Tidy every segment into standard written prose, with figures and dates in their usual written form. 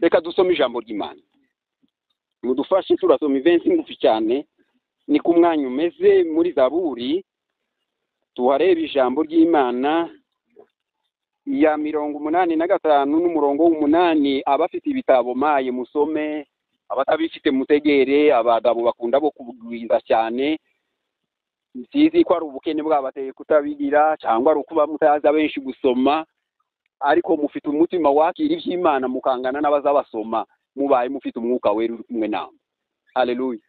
reka dusome ijambo ry'Imana. Mudufashe turasoma ivensi ngufi cyane ni ku mwanya umeze muri Zaburi. Tuhareba ijambo ry'Imana ya 85 n'umurongo w'8. Abafite ibitabo maye musome, abatabifite mutegere. Abagabo bakunda bo kubwiza cyane, nzizi ko ari ubukene bwabateye kutabigira cyangwa ari ukuba mutaza benshi gusoma, ariko mufite umutima wakira iby'Imana mukangana n'abazabasoma, mubaye mufite umwuka wera uri kumwe nawe. Haleluya.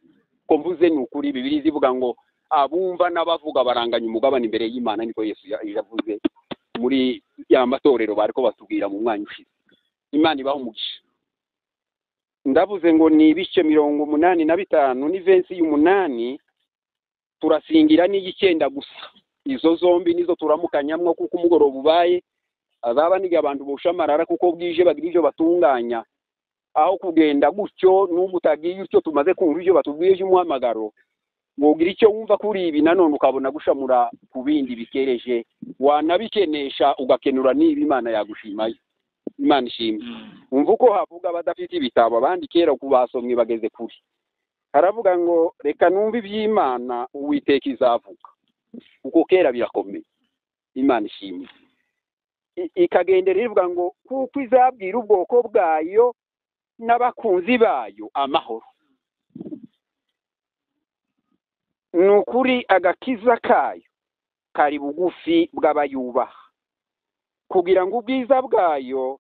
Ko mvuze ni ukuri, Bibiliya ivuga ngo abumva n'abavuga baranganya umugabane imbere y'Imana, niko Yesu yavuze muri ya matorero bariko batubwira mu mwanya ushize. Imana ibaho umugisha. Ndavuze ngo ni ibice 85 n'ivensi y'8. Turasingira n'igikenda gusa. Izo zombi nizo turamukanyamwo kuko umugoroba ubaye azaba nige abantu boshamarara kuko bwije bagira ivyo batunganya, aho kugenda gutyo n'ubutagiye utyo tumaze kumva ivyo batubwiye y'umuhamagaro. Wogira icyo wumva kuri ibi nanone ukabona gushamura ku bindi bikereje, wanabikenesha ugakenura niba Imana yagushimaye. Imana ishimwe. Umva uko havuga badafite ibitabo, abandi kera kubasomwe bageze kuri. Haravuga ngo reka numva iby'Imana Uwiteka izavuga, uko kera birakomeye. Imana ishimwe. Ikagendera ivuga ngo kuko izabwira ubwoko bwayo n'abakunzi bayo amahoro. Nukuri agakiza kayo kari bugufi bw'abayubaha, kugira ngo ubwiza bwayo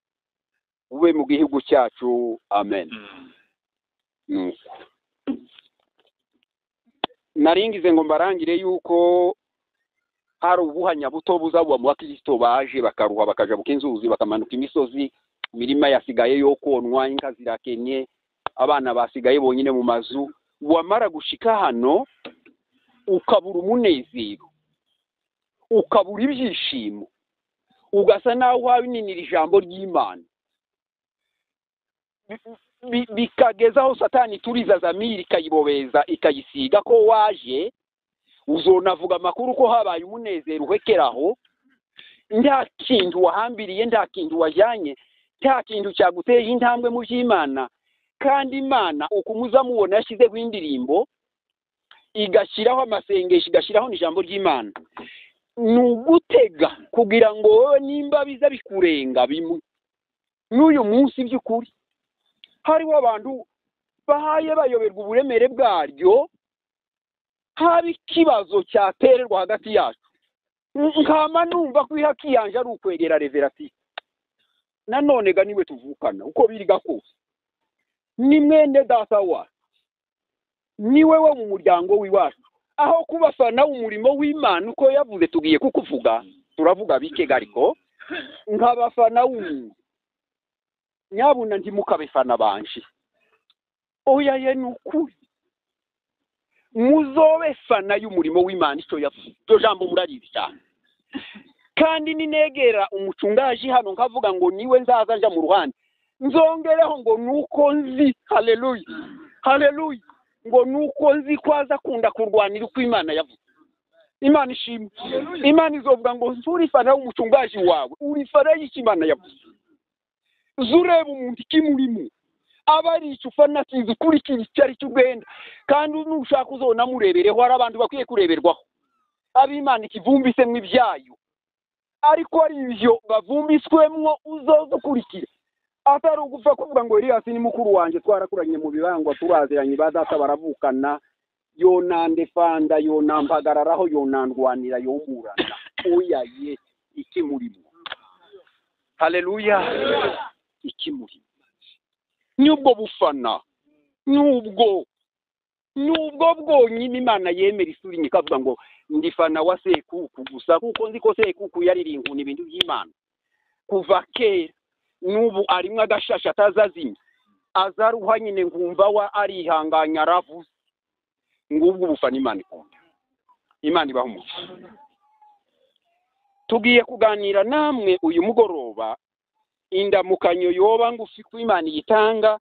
bube mu gihugu cyacu. Amen. Naringize ngo mbarangire yuko hari ubuhanya buto buzabwa mu bakristo baje bakaruha bakaja bukinzuzi bakamanuka imisozi, imirima yasigaye yo konwa, inka zirakenye, abana basigaye bonyine mu mazu. Wamara gushika hano ukabura umunezero, ukabura ibyishimo, ugasa naho wabininira ijambo ry'Imana, bikagezaho Satani turiza zamiri ikayibobeza ikayisiga ko waje. Uzonavuga amakuru ko habaye umunezero uhekeraho, nta kintu wahambiriye, nta kintu wajyanye, nta kintu cyaguteye intambwe mu by'Imana. Kandi Imana ukumuza mubona yashyizeho indirimbo, igashyiraho amasengesho, igashyiraho n'ijambo ry'Imana. Nugutega kugira ngo wowe nimba biza bikurenga bimwe n'uyu munsi by'ukuri hariho abantu bahaye bayoberwa uburemere bwaryo, haba ikibazo cyatererwa hagati yacu. Nkama numva ko ihakiyanje ari ukwegera reverati. Nanone ga niwe tuvukana uko biriga kose, ni mwene data wacu, niwe wo mu muryango w'iwacu. Aho kubafana umurimo w'Imana uko yavuze tugiye kukuvuga, turavuga bike gariko nkabafana w'umuntu. Nyabuna ntimukabefana banje. Oya ye nukuri muzobefana y'umurimo w'Imana icyo yavuze. Iryo jambo murarizi cyane. Kandi ninegera umucungaji hano nkavuga ngo niwe nzaza nja mu ruhande, nzongereho ngo nuko nzi. Haleluya, haleluya. Ngo nuko nzi kwaza kunda kurwanira uko Imana yavuze. Imana ishimwe. Imana izovuga ngo nzurifana umucungaji wawe, urifana y'Imana yavuze. Zureba umuntu ikimurimo, abari icufana kizi kuri cyari cy'ubwenda, kandi nushaka uzona murebereho. Hari abantu bakwiye kureberwaho, ab'Imana ikivumbise mu ibyayo, ariko ari ibyo bavumbiswemwo uzoza ukurikira. Atari ugufa kuvuga ngo Elias ni mukuru wanje, twarakuranye mu bibangwa, turaziranye badata baravukana, yonandefanda yonampagararaho yonandwanira yomurana. Oya ye ikimurimo. Haleluya. Ikimurimo n'ubwo bufana, n'ubwo bwonyine Imana yemera isuri nyikavuga ngo ndifana wa sekuku gusa, kuko nzi ko sekuku yaririnkuna ibintu by'Imana kuva kera. N'ubu arimwe agashasha atazazimya, azaruha nyine ngumva wa arihanganya aravuze. Ngubwo bufana Imana ikunda. Imana ibaho umugisha. Tugiye kuganira namwe uyu mugoroba indamukanyo yoba ngufi ku Imana yitanga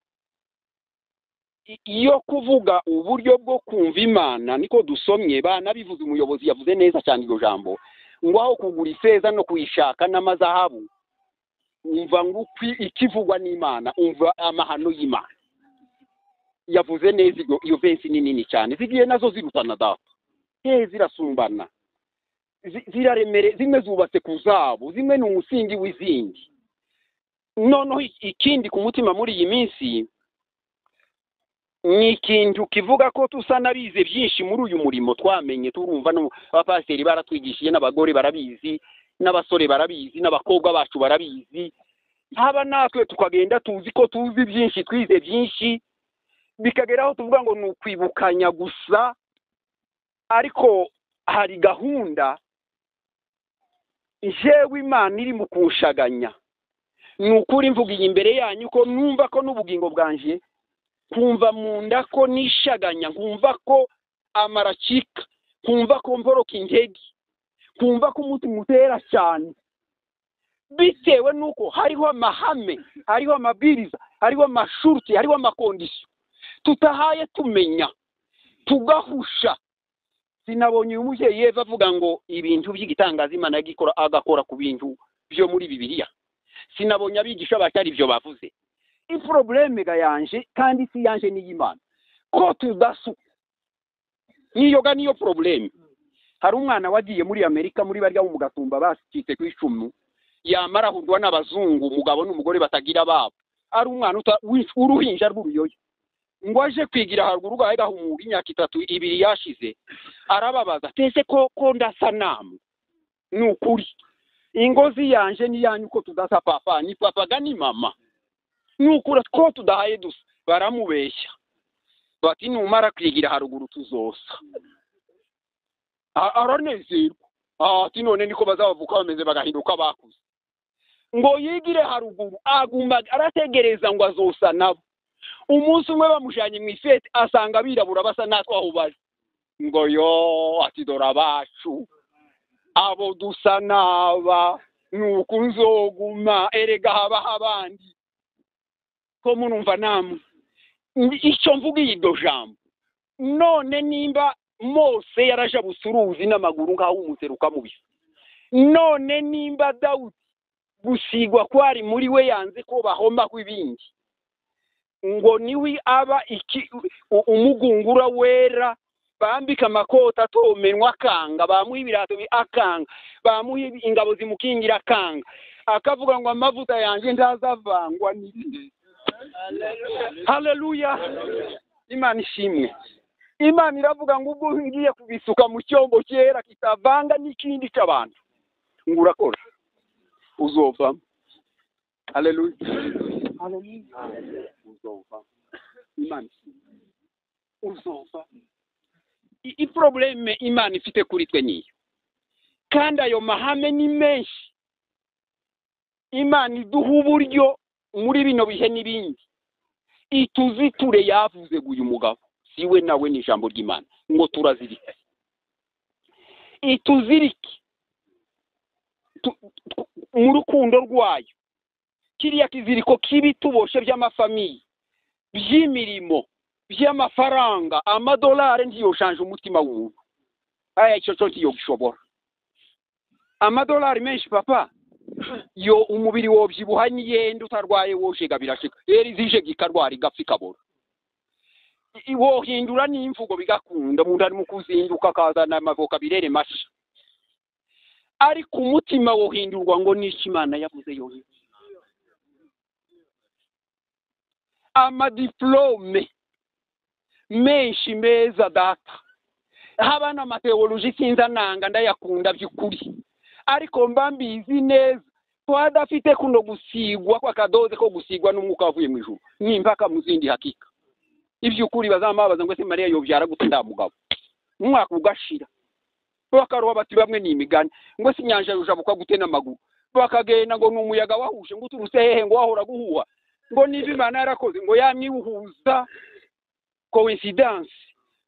iyo kuvuga uburyo bwo kumva Imana. Niko dusomye bana bivuze, umuyobozi yavuze neza cyane iryo jambo, ngo aho kugura ifeza no kuyishaka n'amazahabu, umva ngo ikivugwa n'Imana, umva amahano y'Imana. Yavuze neza iyo vensi nini cyane, zigiye nazo zirutana data, zirasumbana, ziraremere, zimwe zubatse ku zabo, zimwe ni umusingi w'izindi. Noneho ikindi ku mutima muri iyi minsi ni ikintu kivuga ko tusa nabize byinshi muri uyu murimo, twamenye turumva, no abapasiteri baratwigishije, n'abagore barabizi, n'abasore barabizi, n'abakobwa bacu barabizi, haba natwe tukagenda tuzi ko tuzi byinshi, twize byinshi, bikageraho tuvuga ngo ni ukwibukanya gusa. Ariko hari gahunda jewe Imana iri mu kunshaganya. Ni ukuri mvugiye imbere yanyu ko numva ko n'ubugingo bwanje, kumva mu nda ko nishaganya, kumva ko amaracika, kumva ko mboroka intege, kumva ko umutima utera cyane, bitewe nuko hariho amahame, hariho amabwiriza, hariho amashuruti, hariho amakondisiyo tutahaye tumenya, tugahusha. Sinabonye uyu mubyeyi Yeva avuga ngo ibintu by'igitangaza Imana agakora ku bintu byo muri Bibiliya. Sinabonye abigisha batari ibyo bavuze. Iprobleme ga yanje kandi si yanje ni y'Imana, ko tudasuka niyo probleme. Hari umwana wagiye muri Amerika, muri barya mu Gatumba basitse ku icumu, yamara hurwa n'abazungu, umugabo n'umugore batagira babo. Ari umwana uruhinja rw'uruyoyo, ngo aje kwigira haruguru gahumura imyaka 3-2 yashize, arababaza tese ko ndasa namwe. Ni ukuri ingozi yanje ni yanyu ko tudasa papa, ni papa gani mama, ni ukuri ko tudahaye dusa. Baramubeshya bati numara kwigira haruguru tuzosa. Aranezerwa, ati none niko bazabavuka bameze bagahinduka bakuze. Ngo yigire haruguru, aguma arategereza ngo azosa nabo. Umunsi umwe bamujanye mu ifete, asanga birabura basa natwe aho bari. Ngo yo, ati dora bacu abo dusa naba, nuko nzoguma, erega haba abandi. Ko munumva namwe icyo mvugiye iryo jambo. None nimba Mose yaraje busuruzi n'amaguru ngaho umuteruka mubisi, none nimba Dawudi gusigwa kwari muri we yanze ko bahomba kw'ibindi, ngo niwe aba umugungura wera, bambika amakota atomenwa akanga, bamuha ibirato akanga, bamuha ingabo zimukingira akanga, akavuga ngo amavuta yanjye ntazavangwa n'ibindi. Haleluya. Imana ishimwe. Imana iravuga ngo ubwo ngiye kubisuka mu cyombo cyera kitavanga n'ikindi cy'abantu, ngo urakora uzova. Haleluya. Haleluya. Uzova. Imana uzova. Probleme Imana ifite kuri twe niyo, kandi ayo mahame ni menshi. Imana iduha uburyo muri bino bihe n'ibindi, ituziture yavuze uyu mugabo siwe nawe ni ijambo ry'Imana, ngo turazirike, ituzirike mu rukundo rwayo. Kiriya kiziriko kibi tuboshe by'amafamiye, by'imirimo, by'amafaranga, amadolari ntiyoshanje umutima w'umuntu. Aya icyo cyo gishobora. Amadolari menshi papa, yo umubiri wobyibuha niyenda utarwaye woshega birashika, zije gikarwara igapfa ikabora. Wohindura n'imvugo bigakunda, umuntu ari mu kuzinduka akazana amavoka birere mashi, ariko umutima wohindurwa ngo n'iki Imana yavuze yonyine. Amadiplome menshi meza data, haba n'amateoloji sinza nanga ndayakunda by'ukuri, ariko mbambizi neza twadafite kuno gusigwa kwa kadoze ko gusigwa n'umwuka wavuye mu ijuru n'impaka muzindi hakika. Iby'ukuri bazamabaza ngo se Mariya yobyara gute ndamugabo, umwaka ugashira, bakaroba bati bamwe ni imigani ngo si nyanja rujabuka gute n'amaguru, bakagenda ngo n'umuyaga wahuje ngo uturuse hehe ngo wahora guhuha, ngo niba Imana yarakoze ngo yamwihuza coincidence,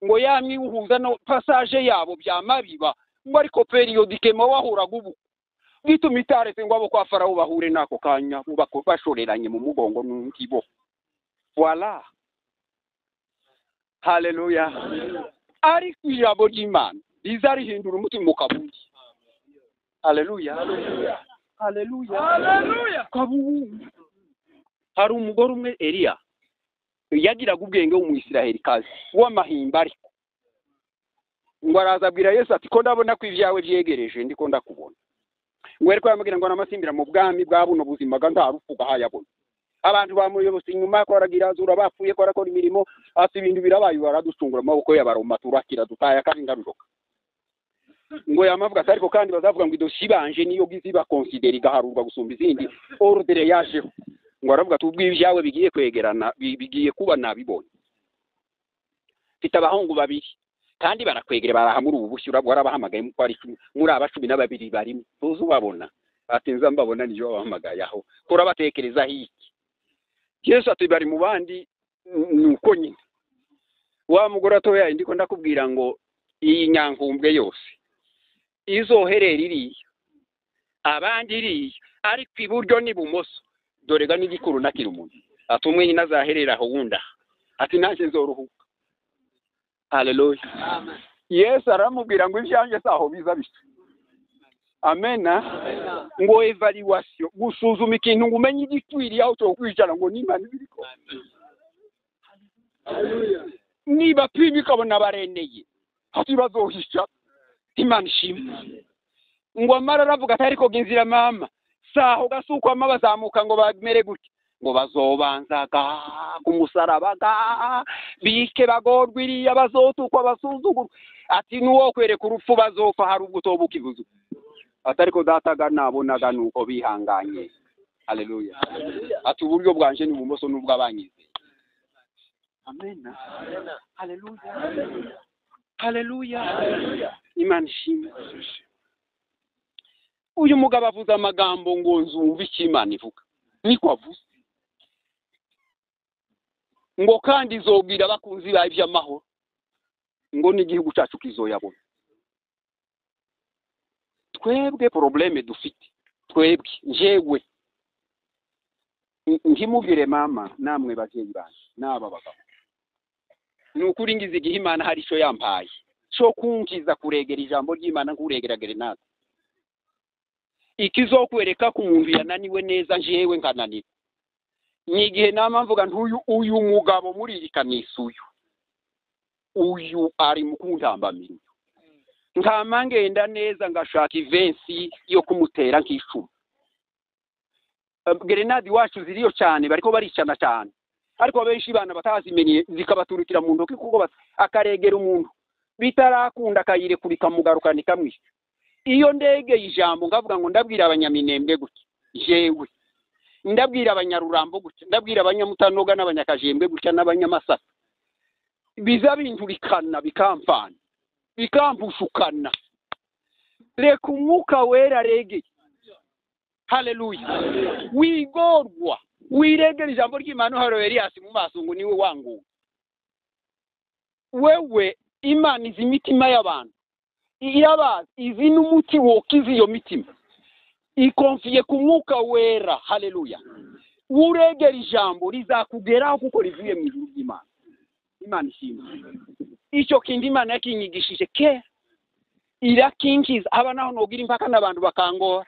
ngo yamwihuza no passage yabo byamabiba, ngo ariko periodike mo wahora gubu bituma itarese ngo abo kwa Farawo bahure nako kanya bashoreranye mu mugongo n'ungibo. Voilà. Haleluya. Ari ijambo ry'Imana rizarihindura umutima ukabuki. Haleluya. haleluya kabubu hari umugore umwe Eliya yagiraga ubwenge w'umwisiraheli kazi w'amahimba ariko ngo arazabwira Yesu ati ko ndabona ko ivyawe vyegereje ndiko ndakubona ngo ariko yamubwira ngo namasimbira mu bwami bwa buno buzima ga ntarufuga hayabona abantu bamuyobose inyuma ko aragira azura bapfuye ko arakora imirimo ati ibintu birabaye baradusungura amaboko y'abaroma turakira dutaya kandi ngaruroka ngo yamavuga ati ariko kandi bazavuga ngo idoshibanje niyo giziba considera igaharurwa gusumba izindi ordre yajeho ngo aravuga tubw'ivyawe bigiye kwegerana bigiye kuba nabibonye mfite abahungu babiri kandi barakwegere barahamura ubushyura bwarabahamagaye mu kwari muri aba 12 barimo tuzubabona atinza mbabona niyo bahamagaye aho kurabatekereza hiki Yesu ati bari mu bandi nuko nyine wa mugore atoya ndiko ndakubwira ngo iyi nyankumbwe yose izoherera iriya abandi iriya ariko iburyo n'ibumoso dore ga n'igikuru nakira umuntu ati umwe nyine azaherera aho wunda ati nanje nzoruhuka haleluya amen Yesu aramubwira ngo ivyanje saho biza bisa amena ngo evaluation gusuzuma ikintu ngo umenye igitwiri aho cyo kwicara ngo nimana biriko haleluya niba pimi kabona bareneye ati bazohisha imana ishimwe ngo amara aravuga atari ko ginzira mama saho gasuko amabazamuka ngo bamere gutya ngo bazobanzaga kumusarabaga bike bagorwiriye bazotukwa basuzuguru ati nuwo kwereka urupfu bazopfa hari ubwo tobukivuze atari ko dataga nabonaga nuko bihanganye haleluya ati uburyo bwanje ni bumoso nubwo abanyize amena haleluya imana ishimwe uyu mugabo avuze amagambo ngo nzumva ikimana ivuga niko avuze ngo kandi izobwira abakunzi bayo iby'amahoro ngo n'igihugu cyacu kizoyabona twebwe probleme dufite twebwe njewe nkimubwire mama namwe bagiye banje naba bagabo nukuri ngize igihe Imana hari cyo yampaye cyo kunkiza kuregera ijambo ry'Imana nkuregeragere natwe ikizokwereka ku muntu yananiwe neza njewe nkananira ni igihe nama mvuga uyu mugabo muri iri kanisa uyu ari mu kuntambamira nkama ngenda neza ngashaka ivensi yo kumutera nk'icuma grenade wacu ziriyo cyane bariko baricana cyane ariko abenshi bana batazimenye zikabaturukira mu ntoki kuko akaregera umuntu bitarakunda akayire kurika mugarukani kamwe iyo ndege ijambo ngavuga ngo ndabwira abanyaminembwe gutya jewe ndabwira abanyarurambo gutya ndabwira abanyamutanoga n'abanyakajembwe gutya n'abanyamasaka biza binturikana bikamfana bikampushukana reka umwuka wera rege haleluya wigorwa wiregera ijambo ry'Imana haro Elias mu maso ngo niwe wangu wewe Imana izi mitima y'abantu irabazi izi n'umuti wokiza iyo mitima ikonfiye ku mwuka wera haleluya uregera ijambo rizakugeraho kuko rivuye mu ijuru ry'Imana Imana ishimwe icyo kindi Imana yakinyigishije ke irakinkiza abanaho nogira impaka n'abantu bakangora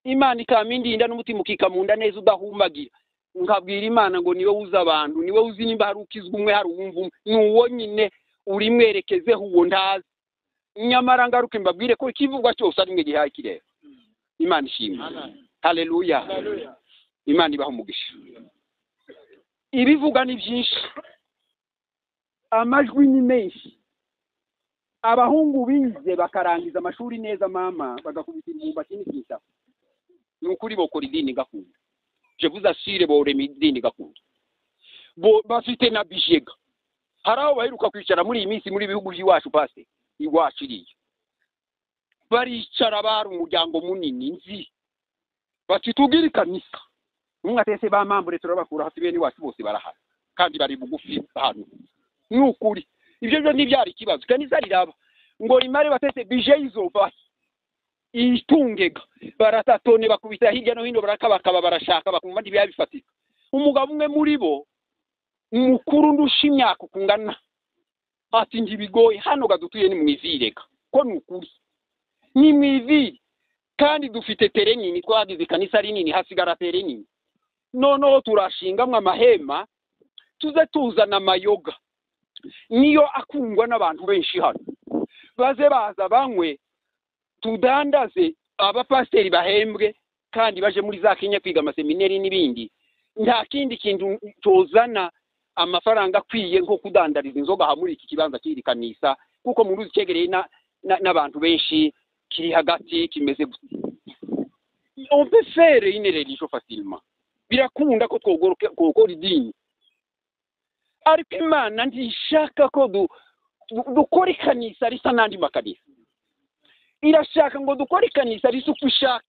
Imana ikamindinda n'umutima ukikamunda neza udahumagira nkabwira Imana ngo niwe uza abantu niwe uzi nimba hari ukizwa umwe hari uwumva nuwo nyine uri mwerekezeho uwo ndazi nyamara ngaruke mbabwire ko ikivugwa cyose ari mwe gihaye kireba Imana ishimwe haleluya Imana ibaho umugisha ibivuga ni byinshi amajwi ni menshi abahungu bize bakarangiza amashuri neza mama bagakubita ibumba kinikita nukuri bokora idini gakunda je vous assure bore midini gakunda bo bafite na bijega haraho baheruka kwicara muri iyi minsi muri bihugu by'iwacu pase iwacu iriye baricara bari umuryango munini nzi batitubwira kanisa mwatese ba mambure turabakura hasi bene iwacu bose barahara kandi bari bugufi hano nukuri ibyo byo ntibyari kibazo kanisa riraba ngo rimare batese bije izova itungega baratatone bakubita hirya no hino barakabakaba barashaka bakumva ndi byabifatika umugabo umwe muri bo umukuru ndushimyaka kungana ati ngibigoye hano gadutuye ni mwivireka ko nukuri ni mwivire kandi dufite tere nini, twagize ikanisa rinini hasigara tere nini. Noneho turashingamwe amahema tuze tuzana amayoga niyo akungwa n'abantu benshi hano, baze baza banywe tudandaze, abapasiteri bahembwe kandi baje muri za Kenya kwiga amaseminari n'ibindi. Nta kindi kintu tuzana amafaranga akwiye nko kudandariza inzoga ha muri iki kibanza kiri kanisa, kuko mu ruzi cyegereye n'abantu benshi, kiri hagati kimeze on peut faire une religion facilement. Birakunda ko twogora idini, ariko Imana ndishaka ko dukora ikanisa risa n'andi makanisa. Irashaka ngo dukora ikanisa risa uko ishaka.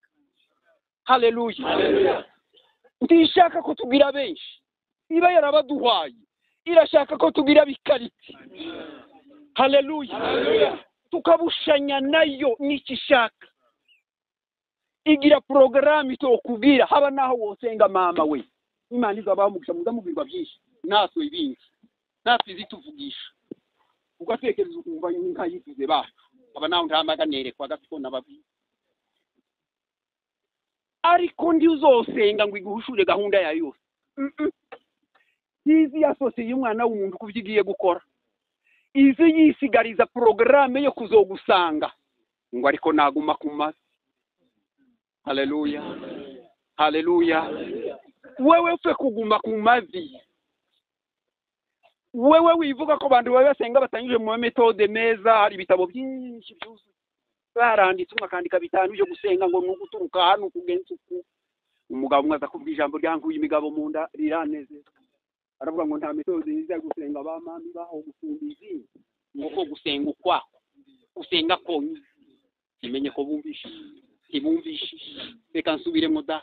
Haleluya. Ndishaka ko tugira benshi, iba yarabaduhaye. Irashaka ko tugira bikariti. Haleluya. Tukabushanya nayo n'ikishaka. Igira programme to kubwira haba naho wosenga mama we. Imana izabamugisha muzamubirwa byinshi. Natwe ibindi. Natwe zituvugisha. Ugatekereza ukumva inka yivuze bacu. Aba naho ntamaganere kwa gafiko nababi. Ariko ndi uzosenga ngo iguhushure gahunda ya yose. Izi yasose y'umwana w'umuntu kuvyigiye gukora. Izi yisigariza programme yo kuzogusanga. Ngo ariko naguma kumaza. Haleluya. Wewe ufe kuguma kumazi. Wewe wivuga ko bantu basenga batanyuje mu metode meza, hari bitabo byinshi byuzu. Baranditse umwakandika bitanu byo gusenga ngo nuguturuka hano kugenza uku. Umugabo umwe azakubwira ijambo ryankuye imigabo mu nda riraneze. Aravuga ngo nta metode iza gusenga bamami baho gufundizi. Ngo gusenga ukwako. Gusenga konyi. Kimenye ko bumvisha. Ibumvisha. Reka nsubiremo da.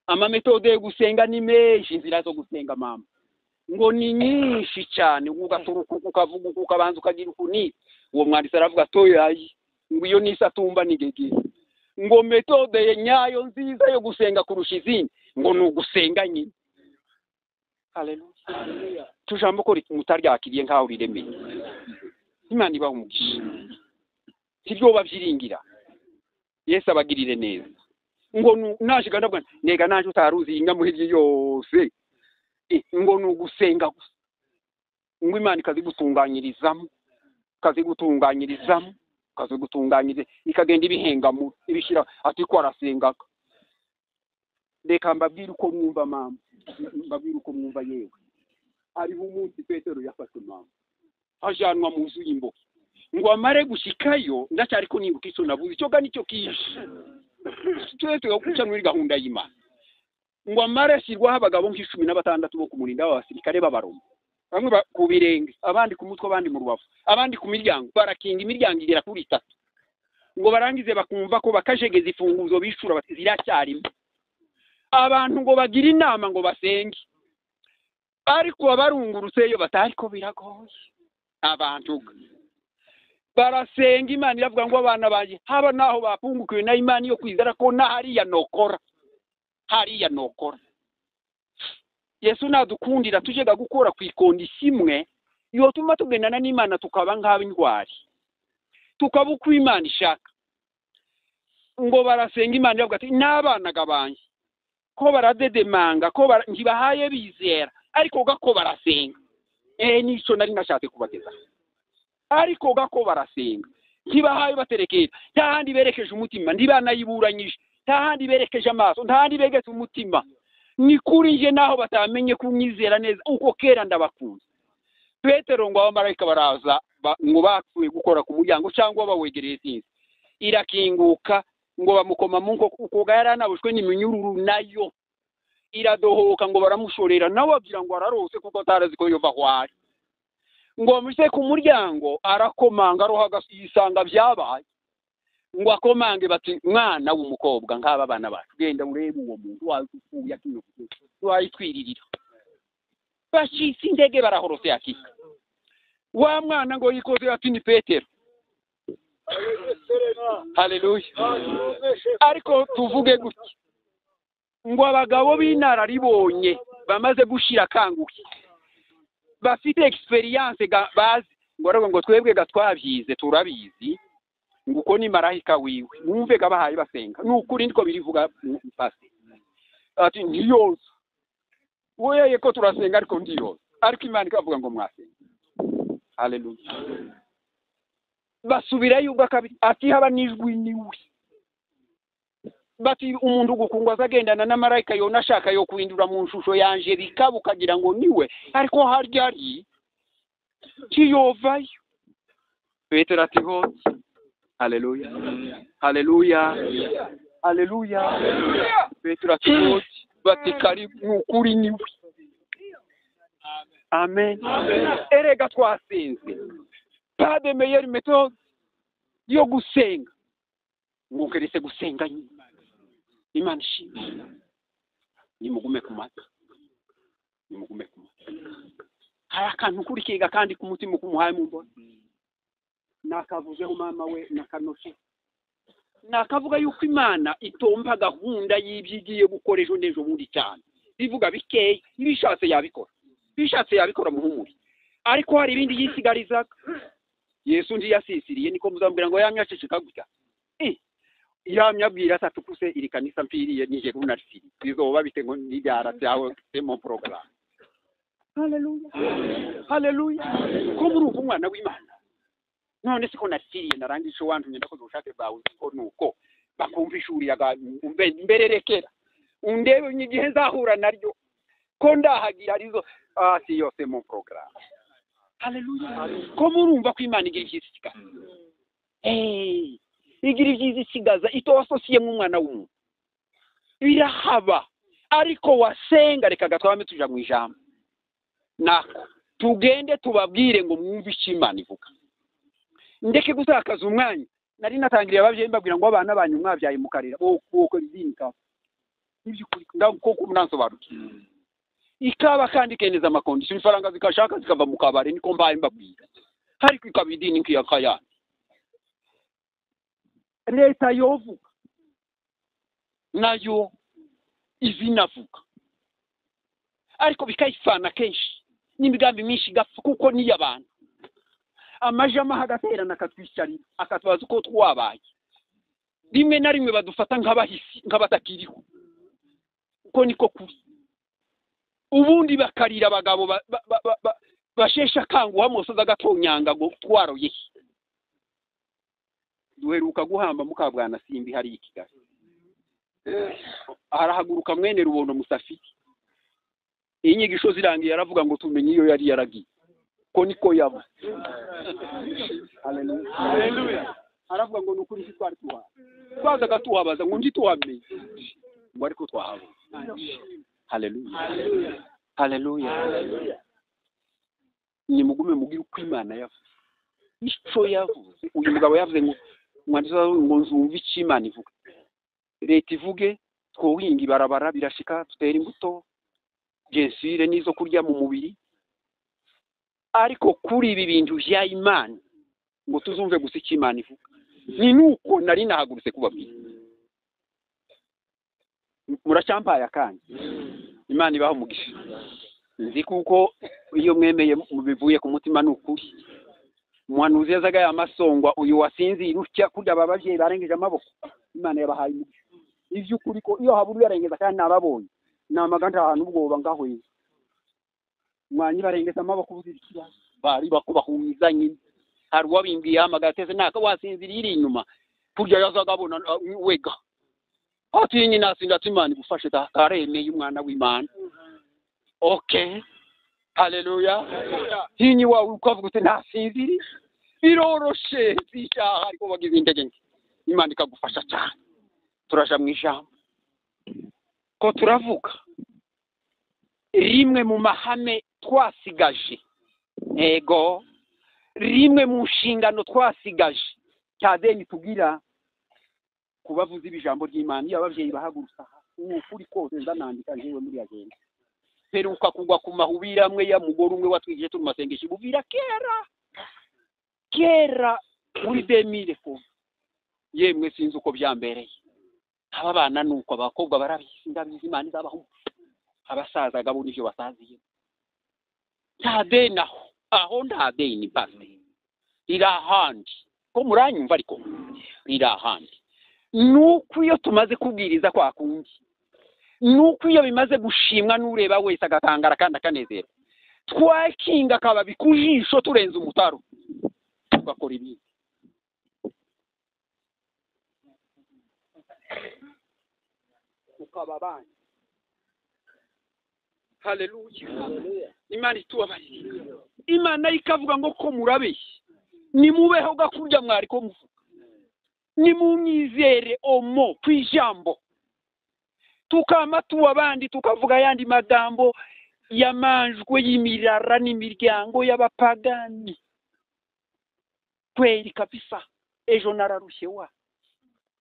Ama metode yo gusenga ni menshi, inzira zo gusenga mama. Ngo ni nyinshi cyane, ugaturuka ukavuga ukabanza ukagira ukuni. Uwo mwanditsi aravuga toyayi. Ngo iyo nisatumba nigege. Ngo metode ye nyayo nziza yo gusenga kurusha izindi ngo nugusenga nyine. Haleluya. Tujambo ko mutaryakiriye nkaho riremeye. Imana ibaho umugisha. Sibyo babyiringira. Yesu abagirire neza. Ngo naje gandabwa nega naje utaruzi inyamuhirye yose. Ngo nugusenga gusa. Ngo Imana ikazigutunganyirizamo. Kazigutunganyirize ikagenda ibihengamo ibishira ati ko arasengaga. Reka mbabwira uko mwumva mama, mbabwira uko mwumva yewe. Ari umunsi Petero yafashe mama ajanwa mu nzu y'imbohe, ngo amare gushikayo ndacyari ko nibuka iso nabuze cyo gani cyo kishi twete guca muri gahunda y'Imana. Ngo amare shirwa abagabo nk'16 bo kumurinda abasirikare b'abaroma, bamwe ku birenge, abandi ku mutwe, abandi mu rubavu, abandi ku miryango. Barakinga imiryango igera kuri 3. Ngo barangize bakumva ko bakajegeza ifunguzo bishura ziracyarimo. Abantu ngo bagira inama ngo basenge, ariko abarunguruseyo batariko biragoye. Abantu barasenga, Imana iravuga ngo abana baje haba naho bapungukiwe na Imana yo kwizera ko hariya nokora. Yesu nadukundira tujega gukora kwikondisha imwe yo tuma tugendana n'Imana tukaba nk'ab'indwari, tukabukwa Imana ishaka. Ngo barasenga, Imana iravuga ati n'abana gabanje ko baradedemanga ko ntibahaye bizera, ariko gako barasenga. Nico nari nashatse kubageza. Ariko gako barasenga ntibahaye baterekera, ntahandi berekeje umutima, ndibanayiburanyije, ntahandi berekeje amaso, ntahandi begetse umutima. Ni kuri nje naho batamenye kunyizera neza uko kera ndabakunze. Petero ngo abamarayika baraza ngo bakwiye gukora ku muryango cyangwa bawegereye sinzi. Irakinguka ngo bamukoma munko uko yaranabushwe n'iminyururu nayo. Iradohoka ngo baramushorera nawe agira ngo ararose kuko atarazi ko yova hwari. Ngo muse ku muryango arakomanga roha yisanga byabaye. Ngo akomange bati mwana w'umukobwa nk'aba bana bacu genda urebe uwo muntu wakufuya kino wayitwiririra. Bashisi indege barahorose yakika. Wa mwana ngo yikoze ati ni Petero. Haleluya. Ariko tuvuge gutya, ngo abagabo b'inararibonye bamaze gushira kanguki, bafite experience bazi ngo twebwe gatwabyize turabizi, nguko ni marayika wiwe mwumve gabahaye basenga n'ukuri ndiko birivuga pasi ati ndiyoza wowe ko turasenga ariko ndiyoza ariko Imana ikavuga ngo mwasenga. Haleluya. Basubira yuga kabiri ati haba nijwi niwe bati umuntu gukungwa zagendana na marayika yo nashaka yo kuhindura mu nshusho ya Angelika bukagira ngo niwe ariko haryari kiyovayo. Petero ati hose. Haleluya. Haleluya. Haleluya. Petero ati hose bati karibu n'ukuri niwe. Amen. Erega twasenze pas de meilleure méthode yo gusenga ngukeretse gusenga Imana ishimwe. Nimugume ku mata hari akantu kuri kiga kandi ku mutima kumuhaye mu mbona nakavuzeho mama we nakanoshe nakavuga yuko Imana itomba gahunda y'ibyigiye gukora ejo nejo bundi cyane bivuga bikeye ibishatse yabikora muhumuri ariko hari ibindi yisigariza. Yesu ndi yasisiriye niko muzambira ngo yamyaceceka gutya yamyabwira atatukuse iri kanisa mpiriye nije kunarifiri bizoba bitengo n'ibyara byawe mu program. Haleluya. Haleluya. Ko muri umwana w'Imana none siko narifiriye narangisho wantu nyenda ko ushake bawe ko nuko bakumva ishuri yaga mbererekera undebe nyigihe zahura naryo ko ndahagira arizo si yose mu program. Haleluya. Ko murumva ko Imana igira ibyisiga igira ibyisigaza itososiye mu mwana w'umuntu birahaba ariko wasenga reka gatwame tuja mu ijambo nako tugende tubabwire ngo mwumve Imana ivuga. Ndeke gusakaza umwanya nari natangiriye abavyeyi mbabwira ngo abana banyu mwabyaye mukarira uko bizinka ibyukuri ndako kumunansobaruki ikaba kandi keneza amakondisyon ifaranga zikashaka zikava mu kabare niko mbaye mbabwira ariko ikabidini nkiyakaya leta yovuga nayo izinavuga ariko bikayifana kenshi n'imigambi myinshi gapfa kuko ni y'abantu amajama hagaterana akatwishyari akatwaza uko twabaye rimwe na rimwe badufata nk'abahisi nk'abatakiriho uko niko kuri ubundi bakarira abagabo bashesha kanguha musoza agatonyanga ngo twaroye duheruka guhamba mukabwana simbi hari ikigali arahaguruka mwene rubondo Musafiki inyigisho zirangiye yaravuga ngo tumenye iyo yari yaragiye ko niko yaba. Haleluya. Aravuga ngo nukuri twari twaza gatuhabaza ngo ndi tuhamenye ngo ariko twahaba. Haleluya. Haleluya. Nimugume mugira uko Imana yavuze ico yavuze. Uyu mugabo yavuze ngo mwandiza ngo nzumva Imana ivuga leta ivuge twowingi barabara birashika tutera imbuto gensire nizo kurya mu mubiri ariko kuri ibi bintu bya Imana ngo tuzumve gusa Imana ivuga ni nuko nari nahagurutse kubabwira muracampaye akanya Imana ibaho mugisha nzi kuko iyo mwemeye mubivuye ku mutima n'ukuri muhanuzi yazaga yamasongwa uyu wasinzi rutya kurya ababavyeyi barengeje amaboko Imana yabahaye umugisha ivy'ukuri ko iyo haburu yarengeza kandi nababonye namaganda ahantu ubwoba ngahweza mwanyi barengeza amaboko buzirikira bari bakubahumiza nyine hari wabimbiye amagateze naka wasinzirira inyuma kurya yazagabona wega ati nyine nasinda Imana gufashe karemeye umwana w'Imana. Okay. Haleluya. Hinyi wawe ukavuga uti nasinziri biroroshe zishaha ariko bagize intege Imana ikagufasha cyane. Turaja mu ijambo ko turavuga rimwe mu mahame twasigaje ego rimwe mu nshingano twasigaje cyadeni tugira kubavuza ibijambo ry'Imana iyo abavyeyi bahagurutsa ukuri kose ndanandika njewe muri agenda peruka kugwa ku mahubira amwe ya mugoro umwe watwigije turi masengesho buvira kera muri 2000 ko yemwe sinzi uko byambereye aba bana nuko abakobwa barabisinda bizimana zabaho abasaza gabo n'ivyo basaziye tadena aho ndadeni paste ira handi ko muranyumva ariko riri ahandi. Nuko iyo tumaze kubwiriza kwa kundi, nuko iyo bimaze gushimwa n'ureba wese agatangara kandi akanezera, twakinga akababi ku jisho turenze umutaro tugakora ibindi. Ukaba bandi. Haleluya. Imana itubabarire. Imana ikavuga ngo ko murabeshye, nimubeho gakurya mwari ko muvuga, nimumwizere omo kwijambo, tukama tuwa abandi tukavuga yandi magambo yamanjwe y'imirara n'imiryango y'abapagani. Kweli kabisa, ejo nararushe wa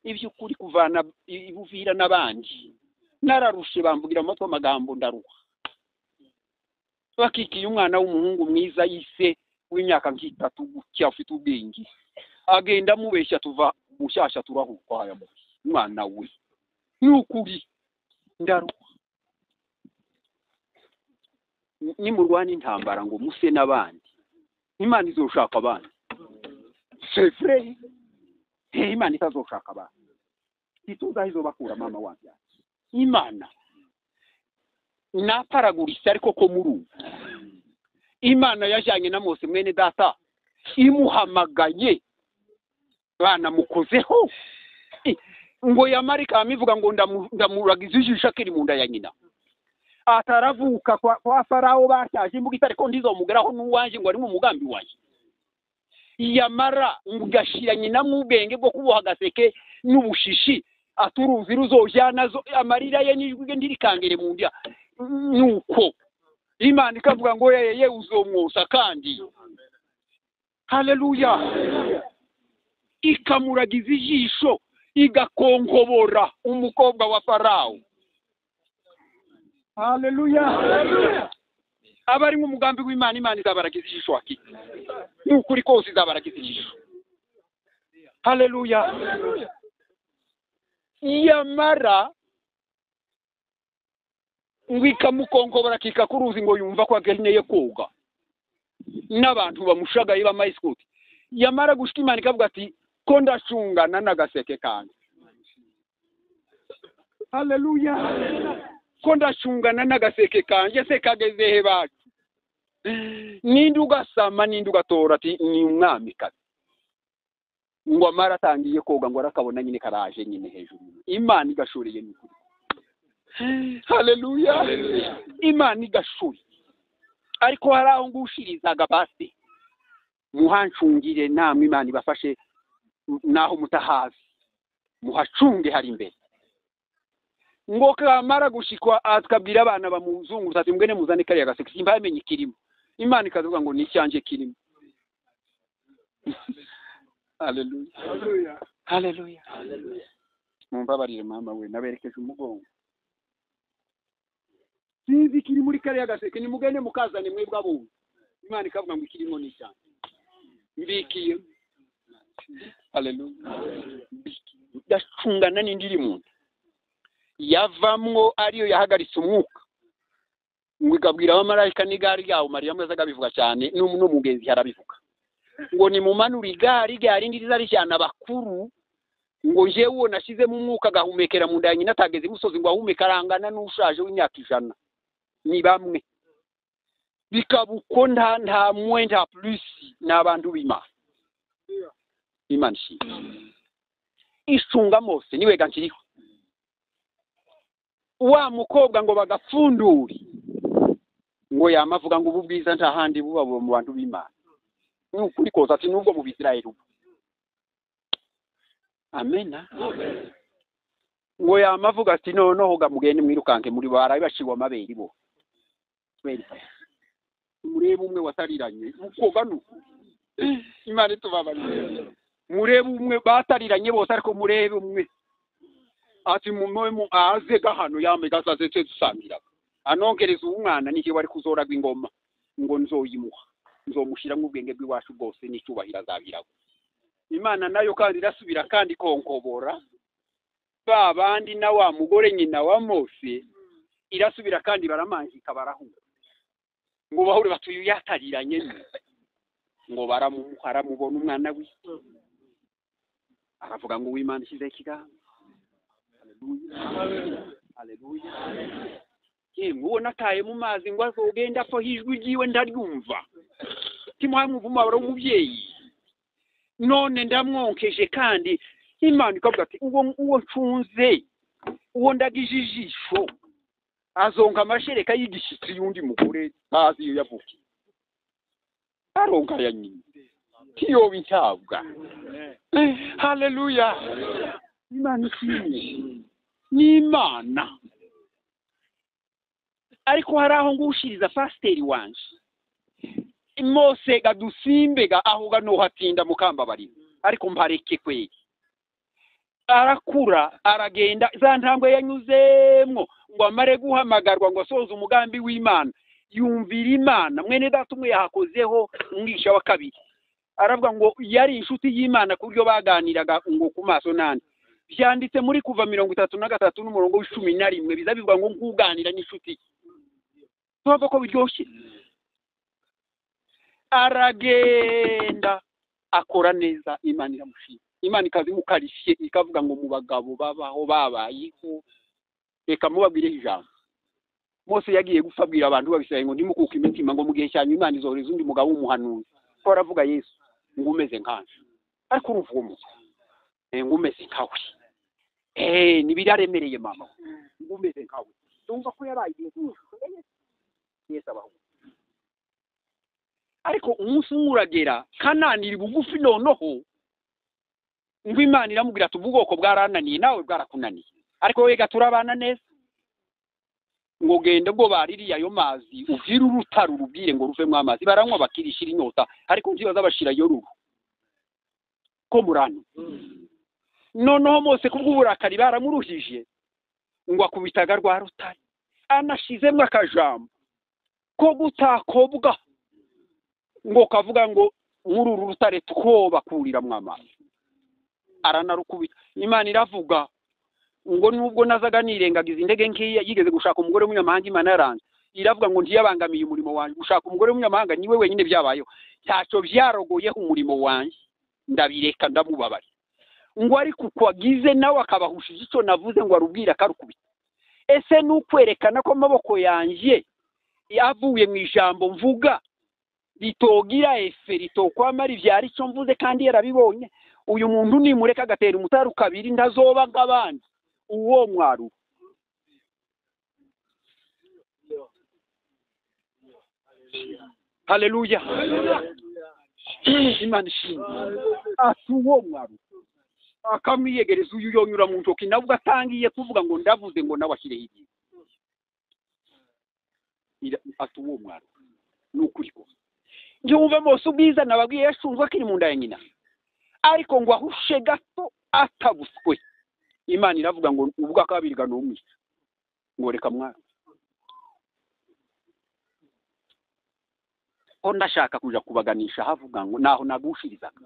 iby'ukuri kuvana ibuvira n'abandi, nararushe bamvugira amatwa magambo ndaruha. Bakikiye umwana w'umuhungu mwiza yise w'imyaka nk'itatu gutya ufite ubwenge, agenda mubeshya tuva mushasha turahuka haya mwana we. Nukuri ndaruha. Nimurwana intambara ngo muse n'abandi, Imana izoshaka abandi. C'est vrai. Imana itazoshaka abandi. Ituza hizo bakura mama wanjye. Imana naparagurisa ariko ko muri Imana yajanye na Mose mwene data imuhamagaye bana mukozeho ngo yamarika amivuga ngo ndamuragiza ijisho kiri mu nda ya nyina. Ataravuka kwa Farao batyaje imbuga itariko ndizomugeraho n'uwanje ngo ari mu mugambi wanje. Yamara ngashira nyina mu bwenge bwo kuboha gaseke n'ubushishi aturuzi ruzojana amarira ye n'ijwi ndirikangere mu ndya. Nuko Imana ikavuga ngo yeye uzomwosa kandi. Haleluya. Ikamuragiza ijisho igakonkobora umukobwa wa Farao. Haleluya. Abari mu mugambi w'Imana, Imana izabaragiza ijisho aki. Nukuri kose izabaragiza ijisho. Haleluya. Yamara ngwika mukonkobora kikakuruzi ngo yumva ko ageneye koga n'abantu bamushagaye ba mayiskoti. Yamara gushika Imana ikavuga ati ko ndashungana n'agaseke kandi. Haleluya. Ko ndashungana n'agaseke kanje se kageze he bacu. Ninde ugasama ninde ugatora ati ni umwami kazi. Ngo amara atangiye koga ngo arakabona nyine karaje nyine hejuru. Imana igashoreye n'ukuri. Haleluya. Imana igashuri. Ariko haraho ngushirizaga basi muhancungire namwe Imana ibafashe naho mutahazi muhacunge hari imbere. Ngo kamara gushikwa atkabwira abana bamuzunguza ati mwene muzane kari agaseke simbamenye kirimo. Imana ikavuga ngo ni cyanje kirimo. Haleluya. Haleluya. Mumbabarire mama we naberekeje umugongo. Sinzi kiri muri kari agaseke ni mugende mukazane mwebwe abo. Imana ikavuga ngo kirimo ni cyanje. Mbikiye. Haleluya. Ndacungana n'indiri muntu. Yavamwo ariyo yahagaritse umwuka. Ngo igabwira abamarayika n'igari yawo Mariya mwazaga bivuga cyane no mugenzi harabivuga. Ngo ni mumanura igari ndiriza rishyana bakuru ngo jewe nashize mu mwuka gahumekera mu nda nyina atageze imusozi ngo ahumeka arangana n'ushaje w'imyaka 100. Ni bamwe. Bikabuko nta mwenda plus n'abantu b'Imana. Imana shi. Ishunga Mose niwe gankiriho. Wa mukobwa ngo bagapfunduri ngo yamavuga ngo ububwiza nta handi buba mu bantu b'Imana. Nukuri koza ati nubwo mu Bisirayeli. Amena. Ngo yamavuga ati noneho gamugende mwirukanke muri barayi bashiwa amaberi bo. Murebe umwe watariranye mukoga nuko Imana itubabarire. Murebe umwe batariranye bose ariko murebe umwe ati mu aze gahano yamega sazetse dusangira anongereza umwana niki wari kuzoragwa ingoma ngo nzoyimuha nzomushira mu bwenge bw'iwacu bwose n'icyubahira azabiraho. Imana nayo kandi irasubira kandi konkobora babandi na wa mugore nyina wa Mose irasubira kandi baramanjika barahura ngo bahure batuyu yatariranye ngo baramubona umwana we aravuga ngo w'Imana ishyizeho ikiganza. Haleluya. Yemwe uwo nataye mu mazi ngo azogenda apfa hijwi ryiwe ndaryumva. Timuhaye umuvumabaro w'umubyeyi. None ndamwonkeje kandi Imana ikavuga ati uwo ncunze, uwo ndagije ijisho, azonka amashereka y'igishitsi y'undi mugore bazi iyo yavukiye. Aronka ya nyina. Tiyo bitabwa. Haleluya. Imana ishimwe. Ni Imana. Ariko hari aho ngushiriza pasiteri wanje. Mose gadusimbega aho gano hatinda mukambabari. Ariko mpareke kweli. Arakura aragenda za ntambwe yanyuzemwo ngo amare guhamagarwa ngo asoze umugambi w'Imana. Yumvira Imana mwene data umwe yahakozeho umwisha wa kabiri. Aravuga ngo yari inshuti y'Imana ku buryo baganiraga ngo ku maso nandi. Byanditse muri kuva 33 n'umurongo w'11 bizabivuga ngo nkuganira n'inshuti. Tuvuga ko biryoshye. Aragenda akora neza Imana iramushima. Imana ikazimukarishe ikavuga ngo mu bagabo babaho babayiho reka mubabwire ijambo. Mose yagiye gufabwira abantu babishaye ngo ndimukuka imitima ngo mu gihe cyane Imana izoreza undi mugabo w'umuhanuzi. Ko aravuga Yesu ngo umeze nkanje. Ariko uruvumo ngo umeze nkawe. Nibiraremereye mama. Ngo umeze nkawe. Ndumva ko yaraye Yesu abaho. Ariko umunsi uragera Kanani iri bugufi noneho ngo Imana iramubwira ati ubwoko bwarananiye nawe bwarakunaniye. Ariko we gaturabana neza. Ngo gende ngo baririye ayo mazi uvira urutaru rubwire ngo ruvemwe amazi baranywa bakirishira inyota ariko nzibaza bashira yo ruru ko murano. Noneho Mose kubw'uburakari baramuruhije ngo akubitaga rwa rutari anashizemwe akajambo ko gutakobwa ngo kavuga ngo muri uru rutare twoba kurira mwamazi. Aranarukubita. Imana iravuga ngo nubwo nazaga nirengagiza indege nkiya yigeze gushaka umugore w'umunyamahanga Imana yaranze. Iravuga ngo ntiyabangamiye umurimo wanje gushaka umugore w'umunyamahanga niwe wenyine byabayeho. Cyaco byarogoyeho umurimo wanje ndabireka ndamubabari. Ngo ari kukwagize nawe akabahushije icyo navuze ngo arubwira karukubita. Ese nukwerekana ko amaboko yanje yavuye mu ijambo mvuga litogira efe litokwamara ivyari cyo mvuze kandi yarabibonye. Uyu muntu nimureka agatera umutaru kabiri ndazoba ngabandi uwo mwaru. Haleluya. Imana ishimwe. Atuwo mwaru akamwiyegereza uyu yonyura mu ntoki navuga atangiye kuvuga ngo ndavuze ngo nawashire higiye. Atuwo mwaru nukuri ko njumva Mose ubwiza nababwiye yashunzwe akiri mu nda ya nyina. Ariko ngo ahushe gato atabuswe. Imana iravuga ngo ubwa kabiri gano umwe ngo reka mwana. Ndashaka kuja kubaganisha havuga ngo naho nagushirizaga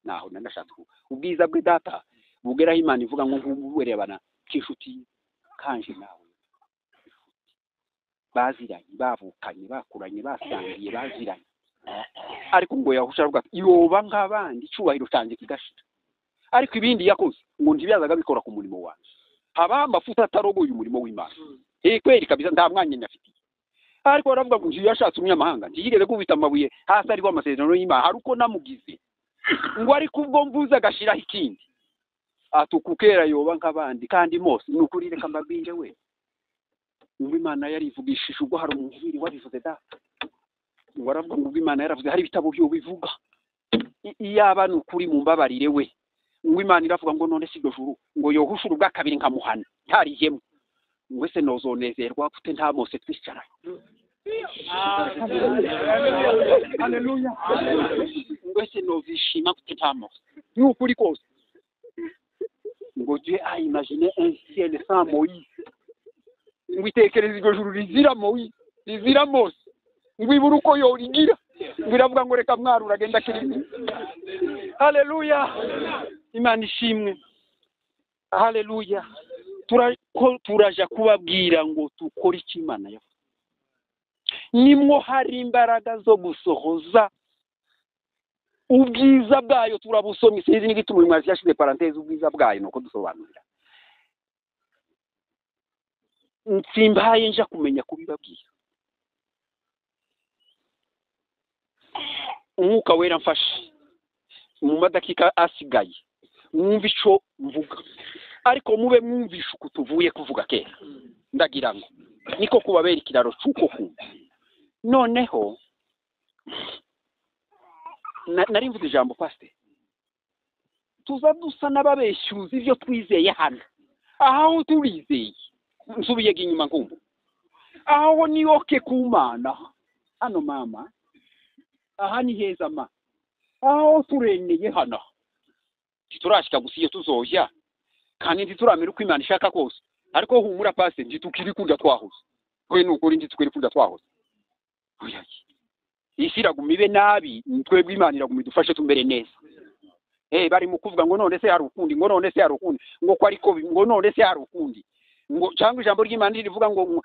naho ndashaka ubwiza bwe data bugeraho Imana ivuga ngo nguburebana kishuti kanje nawe baziranye bavukanye bakuranye basangiye baziranye. Ariko ngo yahusha avuga yoba nk'abandi cyubahiro cyanjye kigashira. Ariko ibindi yakoze ngo ntibyazaga bikora ku murimo wacu. Haba amafuta atarogoye umurimo w'Imana. Kweri kabisa nta mwanya nyafitiye. Ariko baravuga ngo yashatse umunyamahanga ntiyigeze kubita amabuye hasi ari amasezerano y'Imana hari uko namugize. Ngo ariko ubwo mvuza agashiraho ikindi atukukera yoba nk'abandi kandi Mose nukuri reka mbabwire we. Ngo Imana yarivugishije ubwo hari umuntu warivuze data. Ngo aravuga ngo Imana yaravuze hari ibitabo byo bivuga. Iyaba nukuri mu mbabarire we. Ngo Imana iravuga ngo none si juru ngo yohushura ubwa kabiri nkamuhana ntariyemo. Ngo se nozonezerwa gute nta Mose twicara. Haleluya. Ngo se novishima gute nta Mose. Nukuri kose. Ngo Dieu a imaginé un ciel sans Moïse. Ngo itekereza iryo juru rizira Moïse rizira Mose. Ngo ibura uko yorigira. Ngo iravuga ngo reka mwaru uragenda kirimo. Haleluya. Imana ishimwe. Haleluya. Turaja kubabwira ngo tukore iki Imana yavuze. Nimwo hari imbaraga zo gusohoza ubwiza bwayo turabusomye sinzi n'igituma uyu mwari yashize parenthèse ubwiza bwayo nuko dusobanurira nsimbaye nja kumenya kubibabwira umwuka wera mfashe mu madakika asigaye mwumva ico mvuga ariko mube mwumvisha uko tuvuye kuvuga kera ndagira ngo niko kubabera ikiraro cy'uko kumva noneho nari mvuze ijambo pastor tuza dusa n'ababeshyuza ivyo twizeye hano aho turizeye nsubiye inyuma ngumbu aho ni oke kumana hano mama aha ni heza ma aho tureneye hano titurashika gusiye tuzoja kandi ntituramira uko Imana ishaka kose ariko humura pase ntitukiri kurya twahoze kwe nukuri ntitukiri kurya twahoze oya isiragumibe nabi twebwe Imana iragumidufashe tumbere neza bari mu kuvuga ngo none se hari ukundi ngo none se hari ukundi ngo ko ariko ngo none se hari ukundi ngo cyangwa ijambo ry'Imana rivuga ngo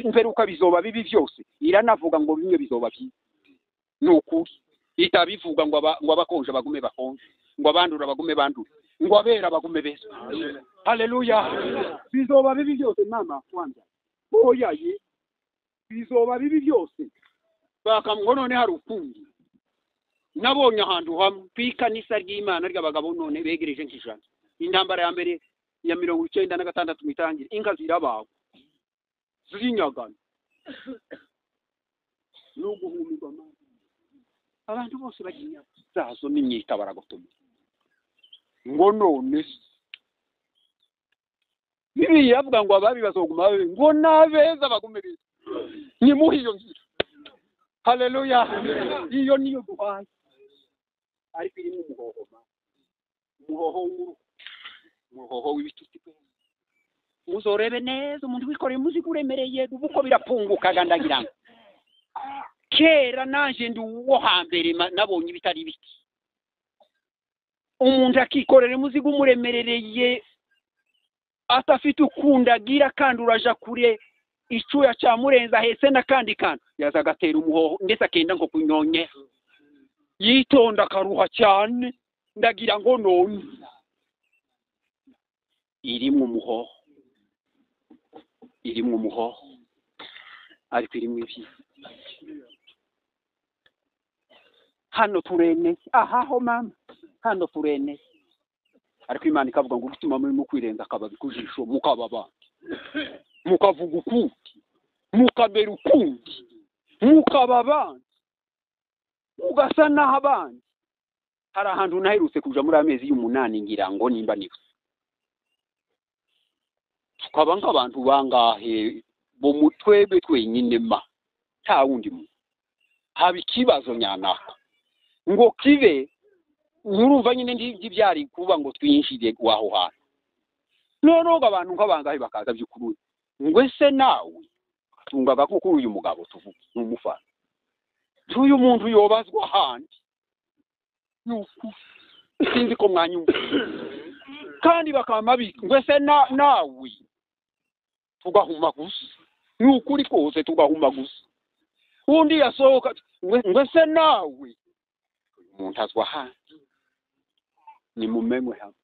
imperuka bizoba bibi byose iranavuga ngo bimwe bizoba bibi nukuri itabivuga ngo abakonje bagume bakonje ngo abandura bagume bandura ngo abera bagume beza haleluya bizoba bibi byose mama kwanza oyaye bizoba bibi byose bakamgo none hari ukundi nabonye ahantu hamwe kwikanisa ry'Imana ry'abagabo none begereje nk'ijana intambara ya mbere ya 1996 mitangire inka zirabaho zinyagana n'uguhumirwa abantu bose bagiye zazo n'imyita baragotoma ngo none bibi yavuga ngo ababi bazoguma babe ngo nabeza bagume beza ni muhiyo ngira haleluya iyo niyo duhaye ariko iri mu muhoho w'ibituti muzorebe neza umuntu wikoreye muzigo uremereye ubuko birapunguka gandagira kera nanje ndi uwo hambere nabonye ibitari biki umuntu akikorera muzigo umuremerereye atafite ukundagira kandi uraja kure icuya cha murenza hese nakandi kantu yaza gatera umuhoho ndetse akenda ngo kunyonye yitonda karuha cyane ndagira ngo none irimwe umuhoho ariko irimwe ibyi hano turene ahaho mama hano turene ariko Imana ikavuga ngo gituma muri mu kwirenza akababi kujisho mukababa mukavuga ukundi mukabera ukundi mukababa ugasa naho abandi hari ahantu naherutse kuja muri amezi y'umunani ngira ngo nimba nibuze tukaba nk'abantu bangahe bo mutwebe twenyine ma nta wundi mu haba ikibazo nyanaka ngo kibe nurumva nyine byari kuba ngo twinshire waho hantu noneho abantu nk'abangahe bakaza by'ukuri ngo ese nawe tungaga kuko uyu mugabo tuvuga n'umufana uyu muntu yobazwa handi nuko sinzi ko mwanyumva kandi bakamabi ngo ese nawe tugahuma gusa n'ukuri kose tugahuma gusa undi yasohoka ngo ese nawe umuntu azwa handi ni mumenywe hamwe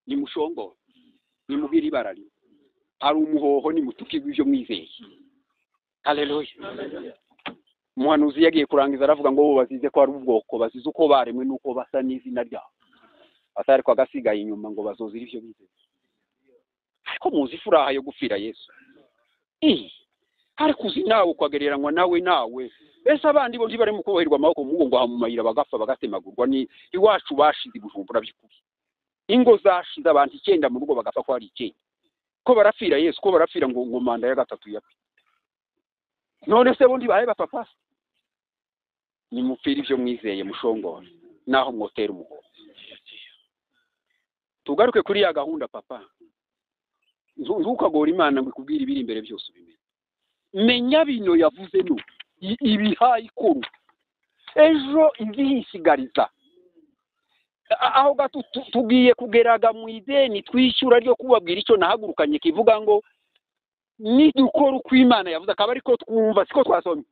ni mushongo ni mubiri barari ari umuhoho ni mutukirwa ivyo mwizeye haleluya umuhanuzi yagiye kurangiza aravuga ngo bo bazize ko ari ubwoko bazize uko baremwe nuko basa n'izina ryabo atari kwa gasigaye inyuma ngo bazozira ivyo bizeye ariko muzi furaha yo gupfira Yesu ariko uzi nawe kwagereranywa nawe ese abandi bo ntibari mu kuboherwa amaboko mu ngo hamumayira bagapfa bagatemagurwa ni iwacu bashize Bujumbura by'ukuri ingo zashize abantu 9 mu rugo bagapfa ko ari 9 ko barapfira Yesu ko barapfira ngo manda ya gatatu yapfi none se bondi bahe bapapa ni mupfira ivyo mwizeye mushongora naho mwotera umuho tugaruke kuri ya gahunda papa nzukagora Imana ngo ikubwira ibiri imbere byose ubimenye menya bino yavuze no ibihaye ikuru ejo izihisigariza aho gato tugiye kugeraga mu ideni twishyura ryo kubabwira icyo nahagurukanye kivuga ngo ni dukora uko Imana yavuze akaba ariko twumva siko twasomye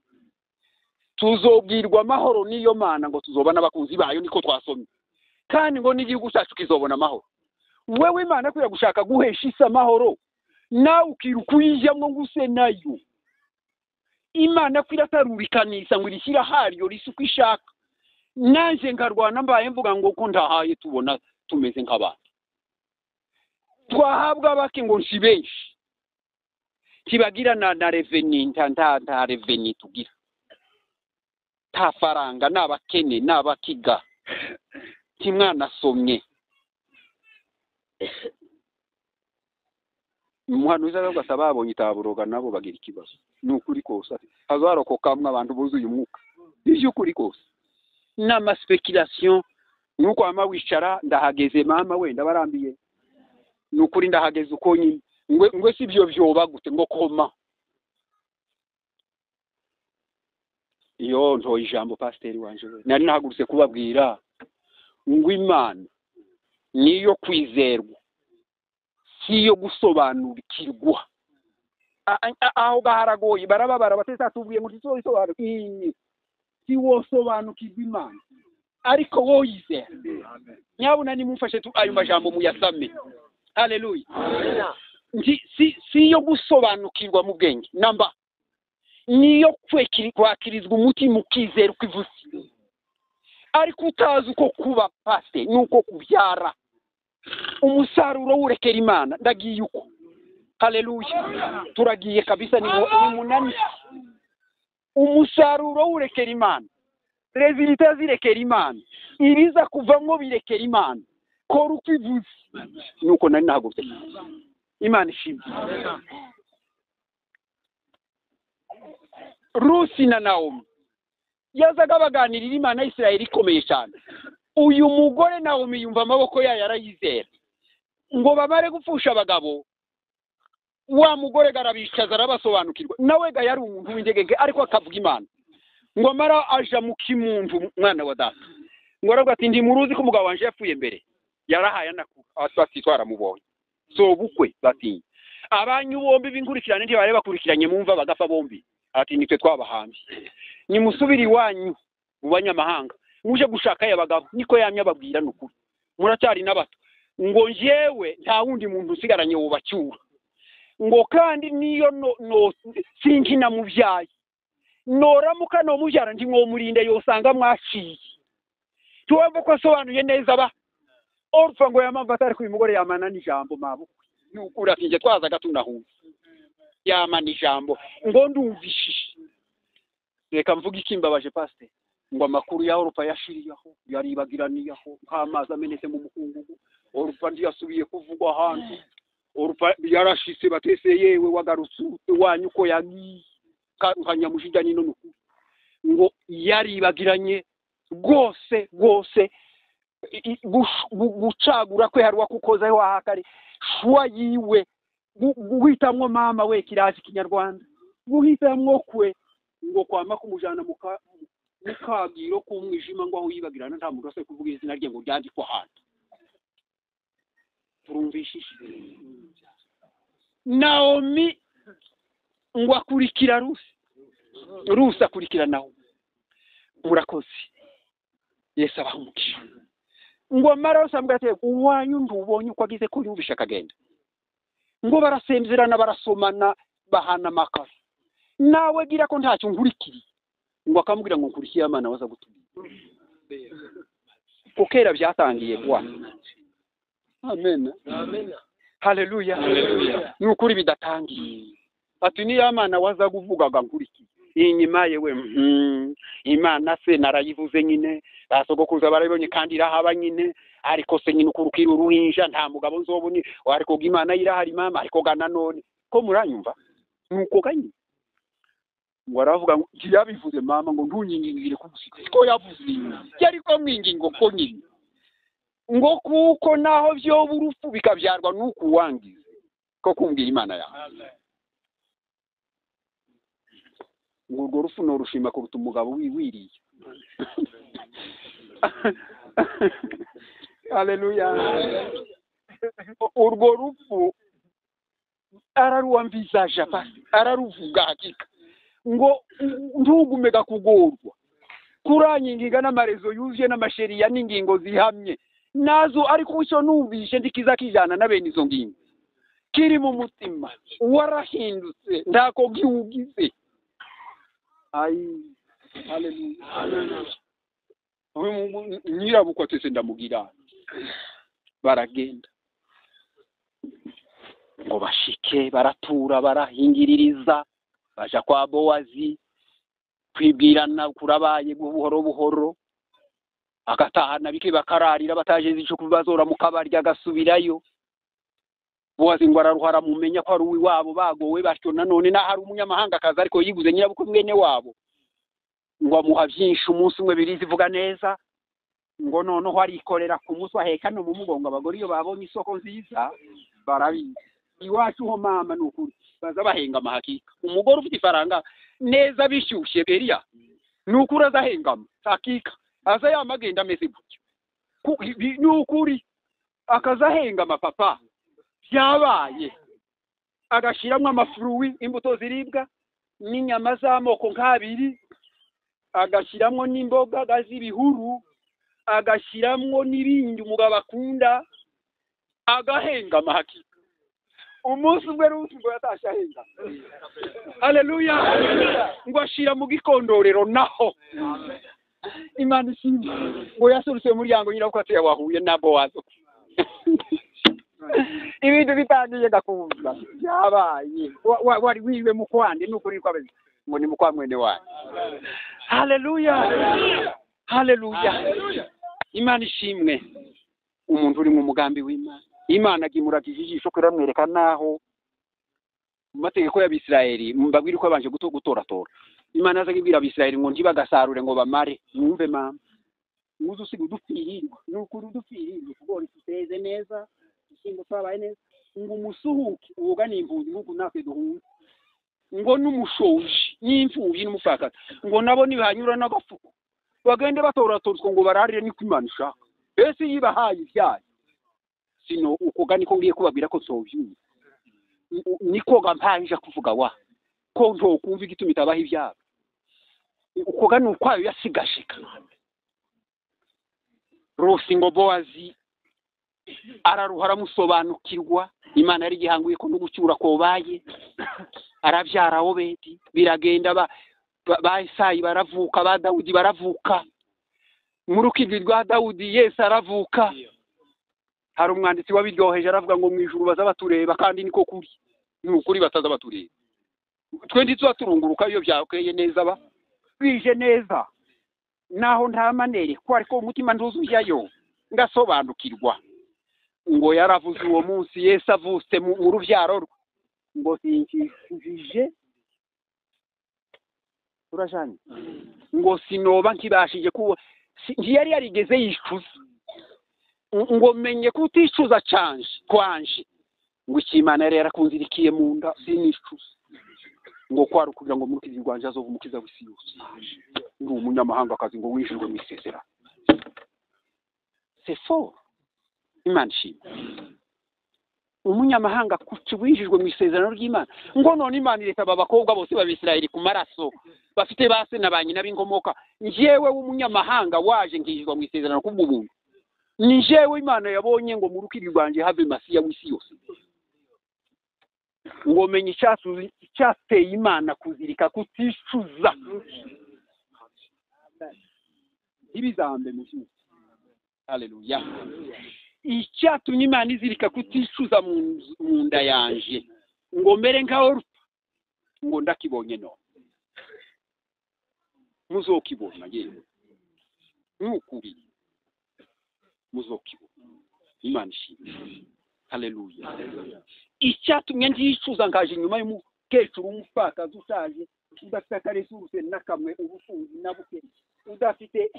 tuzobwirwa amahoro n'iyo mana ngo tuzoba n'abakunzi bayo, niko twasomye. Kandi ngo n'igihugu cyacu kizobona amahoro. Wewe Imana kuya gushaka guhesha isi amahoro, nawe ukiruka uyijyamo ngo use nayo. Imana kwiratarurikanisa ngo irishyira haryo risuko ishaka. Nanje nkarwana mbaye mvuga ngo ko ndahaye tubona tumeze nk'abandi. Twahabwa bake ngo nsibenshi. Kibagira na revenue nta revenue tugira. Ta faranga n'abakene n'abakiga. Kimwana somye. Umuhanuzi agasaba abonye itaburoga nabo bagira ikibazo. Nukuri kose hazarokokamwe abantu buzuye umwuka. Ivyo kuri kose. Nama speculation nuko ama wicara ndahageze mama wenda barambiye. Nukuri ndahageze uko nyine. Ngwe sibyo byoba gute ngo koma. Iyo nto ijambo pasiteri wanje we. Nari nahagurutse kubabwira ngo Imana niyo kwizerwa. Siyo gusobanukirwa. Aho gaharagoye barababara batesa tuvuye ngo tisobanura. Siwo sobanukirwa Imana. Ariko wo yizera. Nyabuna nimumfashe ayo majambo muyasame. Haleluya. Siyo gusobanukirwa mu bwenge namba. Niyo kwakirizwa umutima ukizera ukivusi. Ariko utazi uko kuba paste nuko kubyara. Umusaruro urekera Imana ndagiye uko. Haleluya. Turagiye kabisa ni munani. Umusaruro urekera Imana. Resultat zirekera Imana. Ibiza kuvamwo birekera Imana. Kora ukivuze. Nuko nari nahagurutse. Imana ishimwe. Rusi na Naomi yazaga baganirira Imana Isirayeli ikomeye cyane. Uyu mugore Naomi yumva amaboko yayo arayizera. Ngo bamare gupfusha abagabo, wa mugore garabicaza arabasobanukirwa. Nawe ga yari umuntu w'ingegege ariko akavuga Imana. Ngo mara aja mu kimuntu mwana wa data. Ngo aravuga ati ndi muruzi ko umugabo wanje yapfuye mbere. Yarahaye anaku atwatwara mubonye. So bukwe bati abanyu bombi binkurikirane nti bare bakurikiranye mumva bagafa bombi. Ati nitwe twabahambye. Nimusubiri wanyu ubanyamahanga. Muje gushaka y'abagabo niko yamya babwira nukuri. Muracyari nabato. Ngo njewe nta wundi muntu usigaranye wubacyura. Ngo kandi niyo no sinkina muvyaye. Noramuka no muvyara ndi mwo murinde yosanga mwaciye. Tuwembo ko sobanuye neza ba. Orfa ngo yamamba atari ku mugore yamana n'ijambo mabo. Nukura kinje twazaga tunahunze. Yamana ijambo ngo ndumvishishe. Reka mvuga ikimbabaje paste. Ngo amakuru ya Europa yashiriyaho yaribagiraniyaho nk'amazi amenetse mu mukungugu. Europa ndiyasubiye kuvugwa hanze. Europa yarashise batese yewe wagarutse wanyu ko yagiye kanyamushija nino nuku. Ngo yaribagiranye gose gucagura kwe harwa kukoza ho ahakari shwa yiwe guhitamwo mama we kirazi kinyarwanda guhitamwo kwe ngo kwama kumujana mukagiro kumwijima ngo aho yibagirana nta muntu wese kuvuga izina rye ngo ryandikwa hano. Turumvishishe Naomi ngo akurikira Rusi akurikira naho murakoze Yesu abahumukije. Ngo mara usambwa ate uwanyu ndubonye uko agize ko yumvisha kagenda. Ngo barasenzerana barasomana bahana makara. Nawe gira ko ntacyo nkurikiri. Ngo akamubwira ngo nkurikiye Imana waza gutubira. Kokera byatangiye bwa. Amen. Amen. Haleluya. Haleluya. Nukuri bidatangiye. Ati ni Imana waza kuvugaga nkuriki. Inyuma yewe Imana se narayivuze nyine basogokuza barabonye kandi irahaba nyine ariko se nyine ukurukira uruhinja nta mugabo nzoboni ariko Imana irahari mama ariko gana none ko muranyumva nuko ganye waravuga ngo yabivuze mama ngo ntunyingingire kumusika ko yavuze yari ko mwingingo ko nyine ngo kuko naho byo burufu bikabyarwa nuko wangize ko kumbwira Imana yawe. Ngo rufu no rushima kuruta umugabo wiwiriye. Haleluya. Urwo rufu araruwamvisaje pasi araruvuga hakika ngo ntugumega kugorwa kuranyinginga n'amarezo yuje n'amasheriya n'ingingo zihamye nazo ariko icyo numvishe ndikiza kijana na bene izo ngingo kiri mu mutima warahindutse ntako giugize. Haleluya. Nyirabukwa twese ndamugira baragenda ngo bashike baratura barahingiririza baja kwa Bowazi kwibwirana kurabaye buhoro buhoro agatahana bike bakararira bataje zico kubazora mu kabarya agasubirayo. Bowazi ngo araruhara mumenya ko ari uw'iwabo bagowe batyo nanone na hari umunyamahanga kaza ariko yiguze nyirabukwe mwene wabo ngo amuha byinshi umunsi umwe birizi vuga neza ngo noneho arikorera ku munsi aheka no mu mugongo abagore iyo babonye isoko nziza barabizi iwacu ho mama nukuri baza bahenga amahakika umugore ufite ifaranga neza bishyushye Beria nukuri azahengama hakika aza yamagenda ameze gutyo nukuri akazahengama papa byabaye agashiramo amafruwi imbuto ziribwa n'inyama z'amoko nk'abiri agashiramwo n'imboga gazibihuru agashiramwo n'ibindi umugabo akunda agahengama hakika umunsi umwe ruti ngo yatashahenga. Haleluya. Ngo ashira mu gikondorero naho Imana ishimwe ngo yasurutse mu muryango nyirako ati yawahuye na Bowazi ibintu bitangiye gakumva yabaye wari wiwe mu kwande n'ukuri kwabe ngo ni mu kwa mwene wanyu. Haleluya. Imana ishimwe umuntu uri mu mugambi w'Imana. Imana gimuragije ijisho kuramwereka naho mategeko y'Abisirayeli mbabwira ko abanje gutoratora. Imana azagibwira Abisirayeli ngo ntibagasarure ngo bamare mwumve mama muzu sigu dufirirwa n'ukuri dufirirwa kubona tuteze neza ishingo twabaye neza ngo umusuhuke uwoga n'impunzi nk'uko natwe duhunze ngo n'umushoji n'imfubyi n'umufakata ngo nabo nibahanyura n'agafuko bagende batoratorwa ngo bararire niko Imana ishaka. Ese yibahaye ibyayo sino ukoga niko ngiye kubabwira ko sovyuye niko gampanje kuvuga wa ko nto kumva igituma itabaho ibyabo ukoga n'ukwayo yasigashika Rusi ngo Bowazi araruhara musobanukirwa Imana yari gihanguye ko n'ugucyura ko baye arabyara Obedi biragenda ba Isayi baravuka ba Dawudi baravuka mu rukirwi rwa Dawudi Yesu aravuka. Hari umwanditsi wabiryoheje aravuga ngo mwijuru baza batureba kandi niko kuri n'ukuri bataza batureba twe nditwa turunguruka iyo byakeye neza bije neza naho nta manere ko ariko umutima nduzuyayo ngasobanukirwa ngo yaravuze uwo munsi Yesu avutse mu rubyaro ngo sinkije urajanye ngo sinoba nkibashije kuba yari yarigeze yicuza ngo menye kuticuza canje kwanje ngo Imana yari yarakunzirikiye mu nda sinicuza ngo kwari kugira ngo murukizi rwanje azovumukiza w'isi yose ndi umunyamahanga akazi ngo wijurwe mu isezerano. C'est fort. Imana ishimwe umunyamahanga kuki wijijwe mu isezerano ry'Imana ngo none Imana ireta abakobwa bose b'Abisirayeli ku maraso bafite base na banyina b'inkomoka njewe w'umunyamahanga waje ngijizwa mu isezerano kubw'ubuntu ni njewe Imana yabonye ngo murukiri rwanje have Masiya w'isi yose ngo menye icyateye Imana kuzirika kuticuza ibizambe mu cyuzi. Haleluya. Icyatumye Imana izirika kuticuza mu nda yanje ngo mere nkaho ngo ndakibonye no muzokibona yewe n'ukuri muzokibona. Imana ishimwe. Haleluya. Icyatumye ndicuza ngaje nyuma y'umukecuru umupfakazi ushaje udafite akaresuruse nakamwe ubufunzi nabuke udafite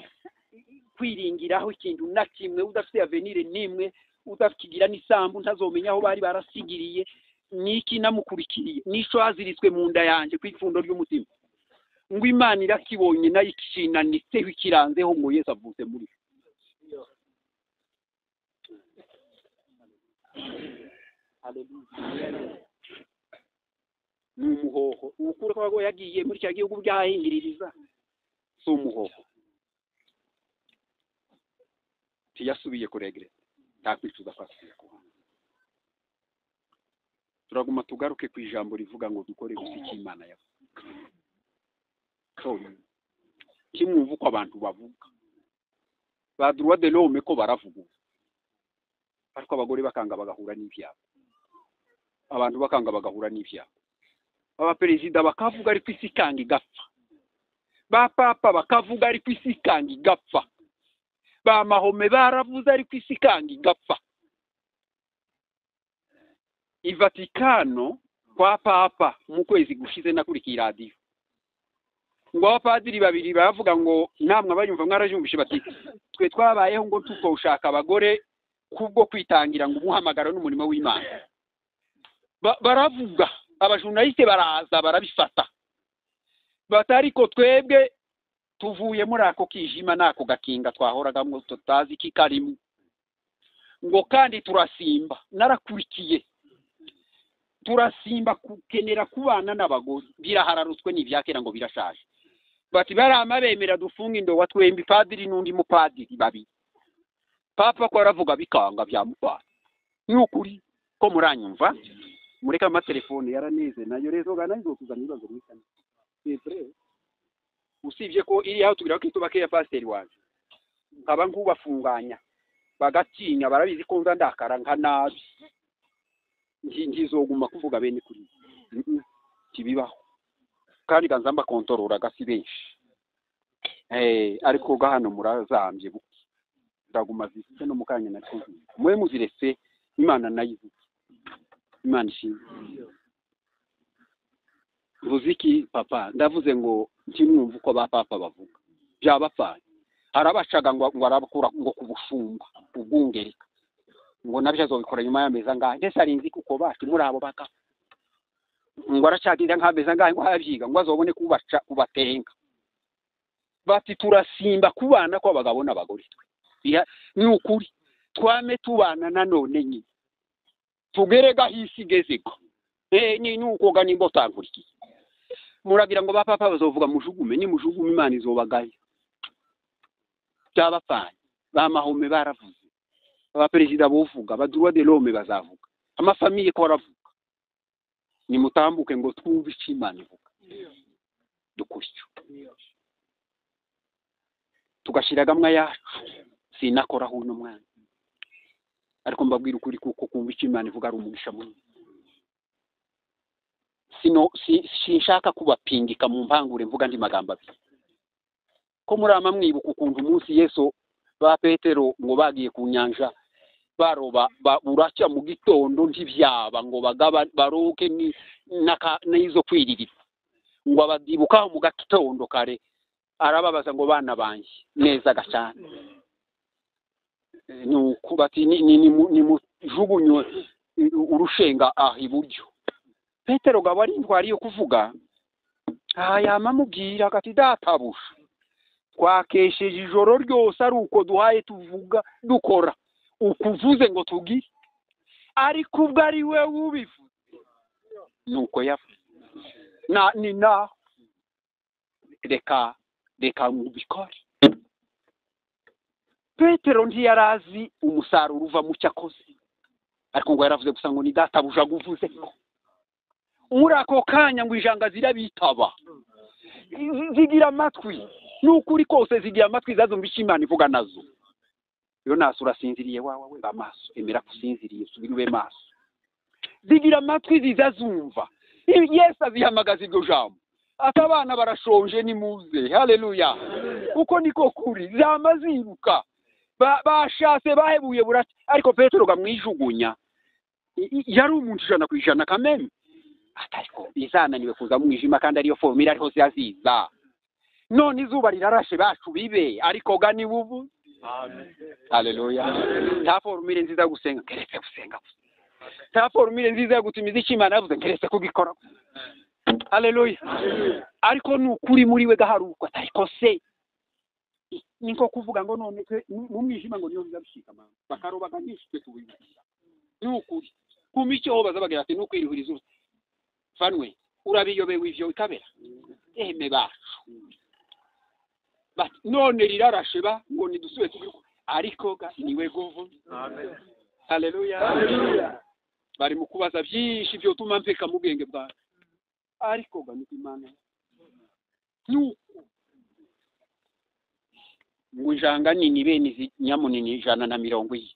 kwiringiraho ikintu na kimwe udafite avenire nimwe udakigira n'isambu ntazomenya aho bari barasigiriye niki namukurikiriye nico aziritswe mu nda yanje kw'ifundo ry'umutima ngo Imana irakibonye nayo ikinanitseho ikiranzeho ngo Yesu avutse muri Haleluya. n'umuhoho ukura ko yagiye muri cya gihugu byahingiririza so umuhoho tiyasubiye kuregre takwicuza kwasubiye kuba turaguma tugaruke ku ijambo rivuga ngo dukore gusiki Imana yawe so kimwumva uko abantu bavuga ba droit de l'homme ko baravuga ariko abagore bakanga bagahura n'ivyabo abantu bakanga bagahura n'ivyabo aba perezida bakavuga ari kwisikanga igapfa ba papa bakavuga ari kwisikanga igapfa ba mahome baravuze ari kwisikanga igapfa i Vatikano kwa papa mu kwezi gushize nakurikiye radio ngo abapadiri babiri bavuga ngo namwe abanyumva mwarajumbishe bati twe twabayeho ngo tuko ushaka abagore kubwo kwitangira ngo umuhamagaro n'umurimo w'Imana baravuga abajurnaliste baraza barabifata batariko twebwe tuvuye muri ako kijima nako gakinga twahoragamwe tutazi kikarimu ngo kandi turasimba narakurikiye turasimba kukenera kubana n'abagore birahararutswe n'ivyakera ngo birashaje bati barama bemera dufunga indowa twembi padiri n'undi mupadiri babi papa ko aravuga bikanga bya mupaka n'ukuri ko muranyumva mureka amatelefone yaraneze nayo rezo gana izokuzana ibibazo mwikana c'est usibye ko iri aho tugira ko itubake ya pasteur waje nkaba nkubafunganya bagatinya barabizi ko nza ndakara nka nabi ngizoguma kuvuga bene kuri kibibaho kandi ganzamba kontorora gasi benshi ariko gahano murazambye buki ndaguma zise no mukanya na konti mwe muzirese Imana nayivuze Imana ishimwe Vuziki papa ndavuze ngo ntimwumva uko ba papa bavuga byabapfaye harabacaga ngo arabakura ngo kubushumba ubungereka ngo nabyo azobikora nyuma y'ameza ngahe ndetse arinzi kuko bacu muri abo baka ngo aracagira nk'ameza ngahe ngo hayabyiga ngo azobone kubaca kubatenga bati turasimba kubana ko abagabo n'abagore twe ni ukuri twame tubana nanone nyine tugerega hisigezeko ni nuko gani mbotanguriki muragira ngo ba papa bazovuga mujugume ni mujugume Imana izobagaye cyabapfanye ba mahome baravuze aba perezida bovuga ba droit de l'homme bazavuga amafamiye ko baravuga ni mutambuke ngo twumve Imana ivuga dukuricyo tugashiragamwa yacu sinakora huno mwana ariko mbabwira ukuri kuko kumva Imana ivuga ari umugisha munini sinshaka kubapingika mu mpangure mvuga ndi magambo abiri ko murama mwibuka ukuntu umunsi Yesu ba Petero ngo bagiye ku nyanja baroba buracya mu gitondo ntivyaba ngo bagaba baruke n'izo kwiririra ngo abadibuka mu gatondo kare arababaza ngo bana banje neza gacana nuko bati ni mujugunywe urushenga iburyo Petero gabari ntwari yo kuvuga yamamubwira gati databusha twakesheje ijoro ryose ari uko duhaye tuvuga dukora ukuvuze ngo tugire ariko ubwo ari we ubivuze nuko yavuze na reka mubikore Petero ntiyarazi umusaruro uva mu cyakoze ariko ngo yaravuze gusa ngo ni databuja guvuze muri ako kanya ngo ijanga zirabitaba zigira amatwi n'ukuri kose zigira amatwi zazumbisha Imana ivuga nazo yo nasura sinziriye wawe bamaso emera kusinziriye subirwe maso zigira amatwi zizazumva Yesu azihamagaza iryo jambo atabana barashonje ni muze haleluya uko niko kuri zamaziruka bashatse bahebuye burati ariko Petero gamwijugunya yari umuntu 100% kameme atariko izananiwe kuza mu mwijima kandi ariyo formula ariho ziaziza none izuba rirarashe bacu bibe ariko gani bubu amen haleluya ta formula nziza gusenga keretse gusenga ta formula nziza gutumiza Imana yavuze keretse kugikora haleluya ariko nukuri muri we gaharuko atariko se niko kuvuga ngo none mu mwijima ngo niyo bizabishika mama bakaroba ganishwe tubigira nukuri kumicyo bazabagira ati nukwirihuriza fanwe urabiyobewe ivyo ikabera bacu bati none rirarashe ba ngo nidusube tugiruko ariko ga niwe guvu. Amen. Haleluya. Bari mu kubaza byinshi byo tuma mpeka mu bwenge bwa ariko ga ni Imana nuko ngo njanga nini bene nyamunini 120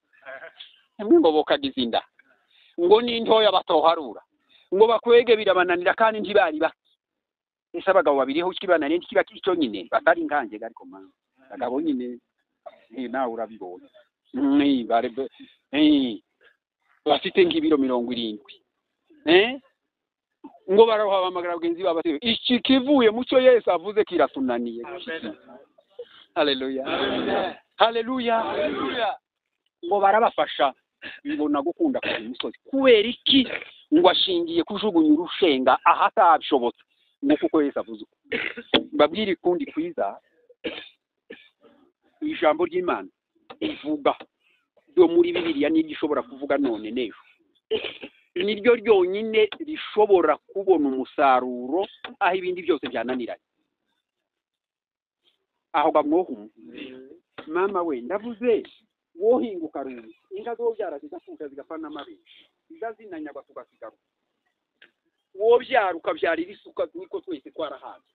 emwe ngo bokagizinda ngo ni ntoya batoharura ngo bakwege birabananira kandi ntibari baki ese abagabo babiriho kibanane kiba kico nyine batari nganje ariko mama abagabo nyine nawe urabibona bare bafite nk'ibiro 70 ngo baraho bamagara bagenzi babate iki kivuye mucyo Yesu avuze kiratunaniye. Haleluya. Ngo barabafasha bibona gukunda ku musozi kubera iki ngo ashingiye kujugunya urushenga ahatabishobotse ngo kuko Yesu avuze babwire kundi kwiza ijambo ry'Imana ivuga do muri Bibiliya ni gishobora kuvuga none nejo niryo ryonyine rishobora kubona umusaruro aho ibindi byose byananiranye aho gamwohu mama we ndavuze wohinguka ruzi inga zo byara zigafuka zigapana mabi izazinanyagwa tugasigara wo byaruka byari risuka niko twese twarahanze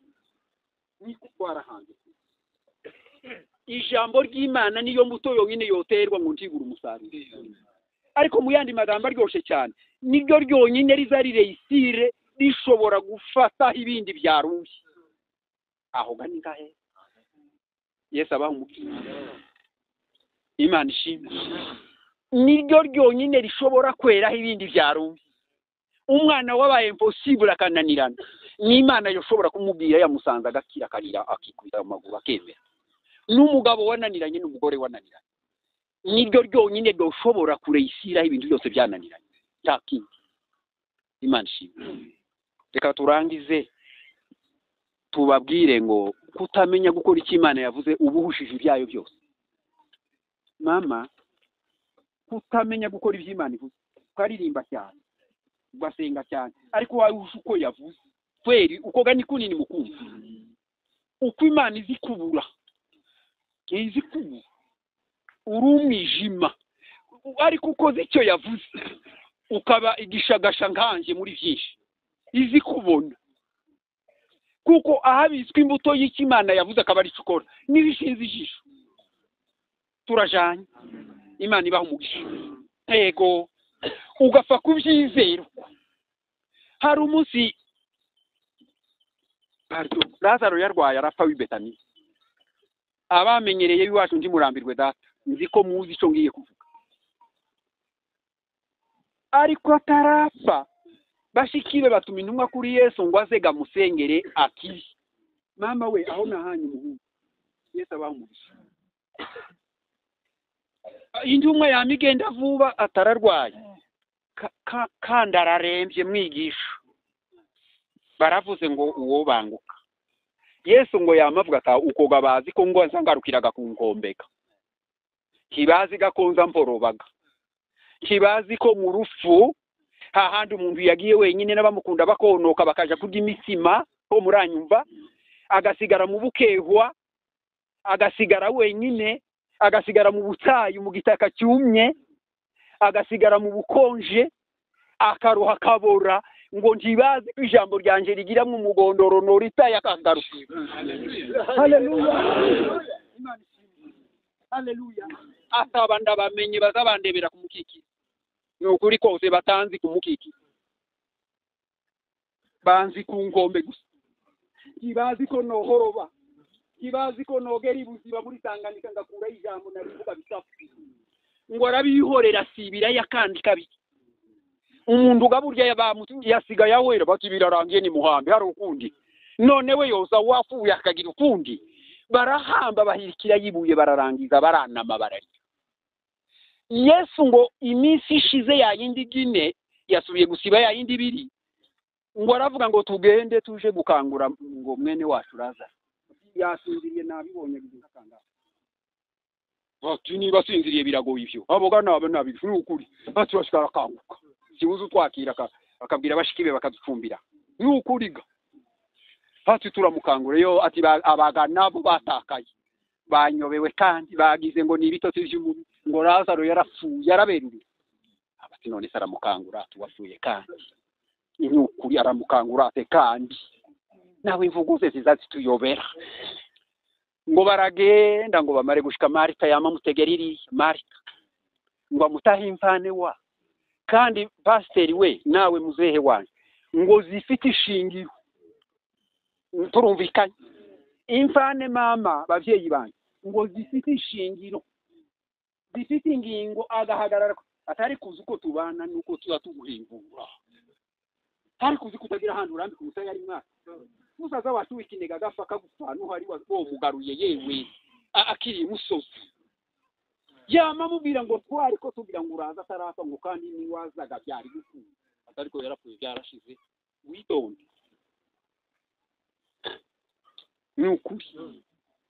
ijambo ry'Imana niyo mbuto yonyine yoterwa ngo ntigura umusaruro ariko mu yandi magambo aryoshe cyane niryo ryonyine rizari reisire rishobora gufata ibindi byarushye aho gani ngahe Yesu abaho umukino Imana ishimwe niryo ryonyine rishobora kwera ibindi byarushye umwana wabaye impossible akananirana ni Imana yoshobora kumubwira yamusanza agakira karira akikubita amaguru akemera n'umugabo wananiranye n'umugore wananiranye niryo ryonyine ryoshobora kureisira ibintu byose byananiranye takindi Imana ishimwe. Reka turangize tubabwire ngo kutamenya gukora icyo Imana yavuze ubuhushije ibyayo byose mama kutamenya gukora ibyo Imana ivuze ukaririmba cyane ugasenga cyane ariko wawe uko yavuze kweri uko gani kunini mukumva uko Imana izikubura urumwijima ariko ukoze icyo yavuze ukaba igishagasha nkanje muri byinshi izi kubona kuko ahabitswe imbuto y'Imana yavuze akaba ari cukora nibishinze ijisho turajanye Imana ibaho umugisha ego ugafa kubyizera hari umunsi Lazaro yarwaye arapfa w'Ibetani abamenyereye biwacu ndi murambirwe data nzi ko muzi icyo ngiye kuvuga ariko atarapfa bashikibe batuma intumwa kuri Yesu ngo azega musengere akiri mama we aho nahanye umuhungu Yesu abaho umugisha intumwa yamigenda vuba atararwaye kandi ararembye mwigisha baravuze ngo uwo banguka Yesu ngo yamavuga ata uko gabazi ko ngo nsangarukiraga ku nkombeka kibazi gakonza mporobaga kibazi ko mu rufu hahandi umuntu yagiye wenyine n'abamukunda bakonoka bakaja kurya imitsima ko muranyumva agasigara mu bukehwa agasigara wenyine agasigara mu butayu mu gitaka cyumye agasigara mu bukonje akaruha kabora ngo ntibazi ijambo ryanje rigira mu mugondoro norita yakagaruka. Haleluya asabanda bamenye bazabandebera ku mukiki nukuri kose batanzi ku mukiki banzi ku ngombe gusa kibazi ko nohoroba kibazi ko nogera ibuziba muri Tanganyika ngakura ijambo narivuga bisafu ngo arabihorera sibira yakandi kabi umuntu gaburya yabamutu yasiga yawera bati birarangiye ni muhambe hari ukundi none we yoza wafuye akagira ukundi barahamba bahirikira yibuye bararangiza baranama barari Yesu ngo iminsi ishize yayindi gine yasubiye gusiba yayindi biri ngo aravuga ngo tugende tuje gukangura ngo mwene wacu Lazaro yasinziriye nabibonye bizakanga bati ni basinziriye biragoye ivyo aboga nabe nabifuri ukuri bati bashikara kanguka kibuzo twakira akabwira bashikibe bakadufumbira n'ukuriga ati turamukangura yo ati abagana bo batakaye banyobewe kandi bagize ngo ni ibitotsi by'umubiri ngo Lazaro yarapfuye yarabereye abati none se aramukangura tuwapfuye kandi n'ukuri aramukangura ate kandi nawe imvugo ze zizazituyobera ngo baragenda ngo bamare gushika Marita yamamutegeriri Marita ngo amutahe imvane wa kandi pasiteri we nawe muzehe wanjye ngo zifite ishingiro turumvikanye imvane mama bavyeyi banjye ngo zifite ishingiro zifite ingingo agahagarara atari kuzi uko tubana nuko tuza tuguhingura atari kuzi kutagira ahantu urambi ku musaya ari mwaka musaza wacu w'ikinega gafa kagufana uhari wo mugaruye yewe akiri musozi yama mubwira ngo twari ko tugira ngo uraza atarafa ngo kandi ni wazaga byari gukunda atari ko yarapfuye byarashize witonde n'ukuri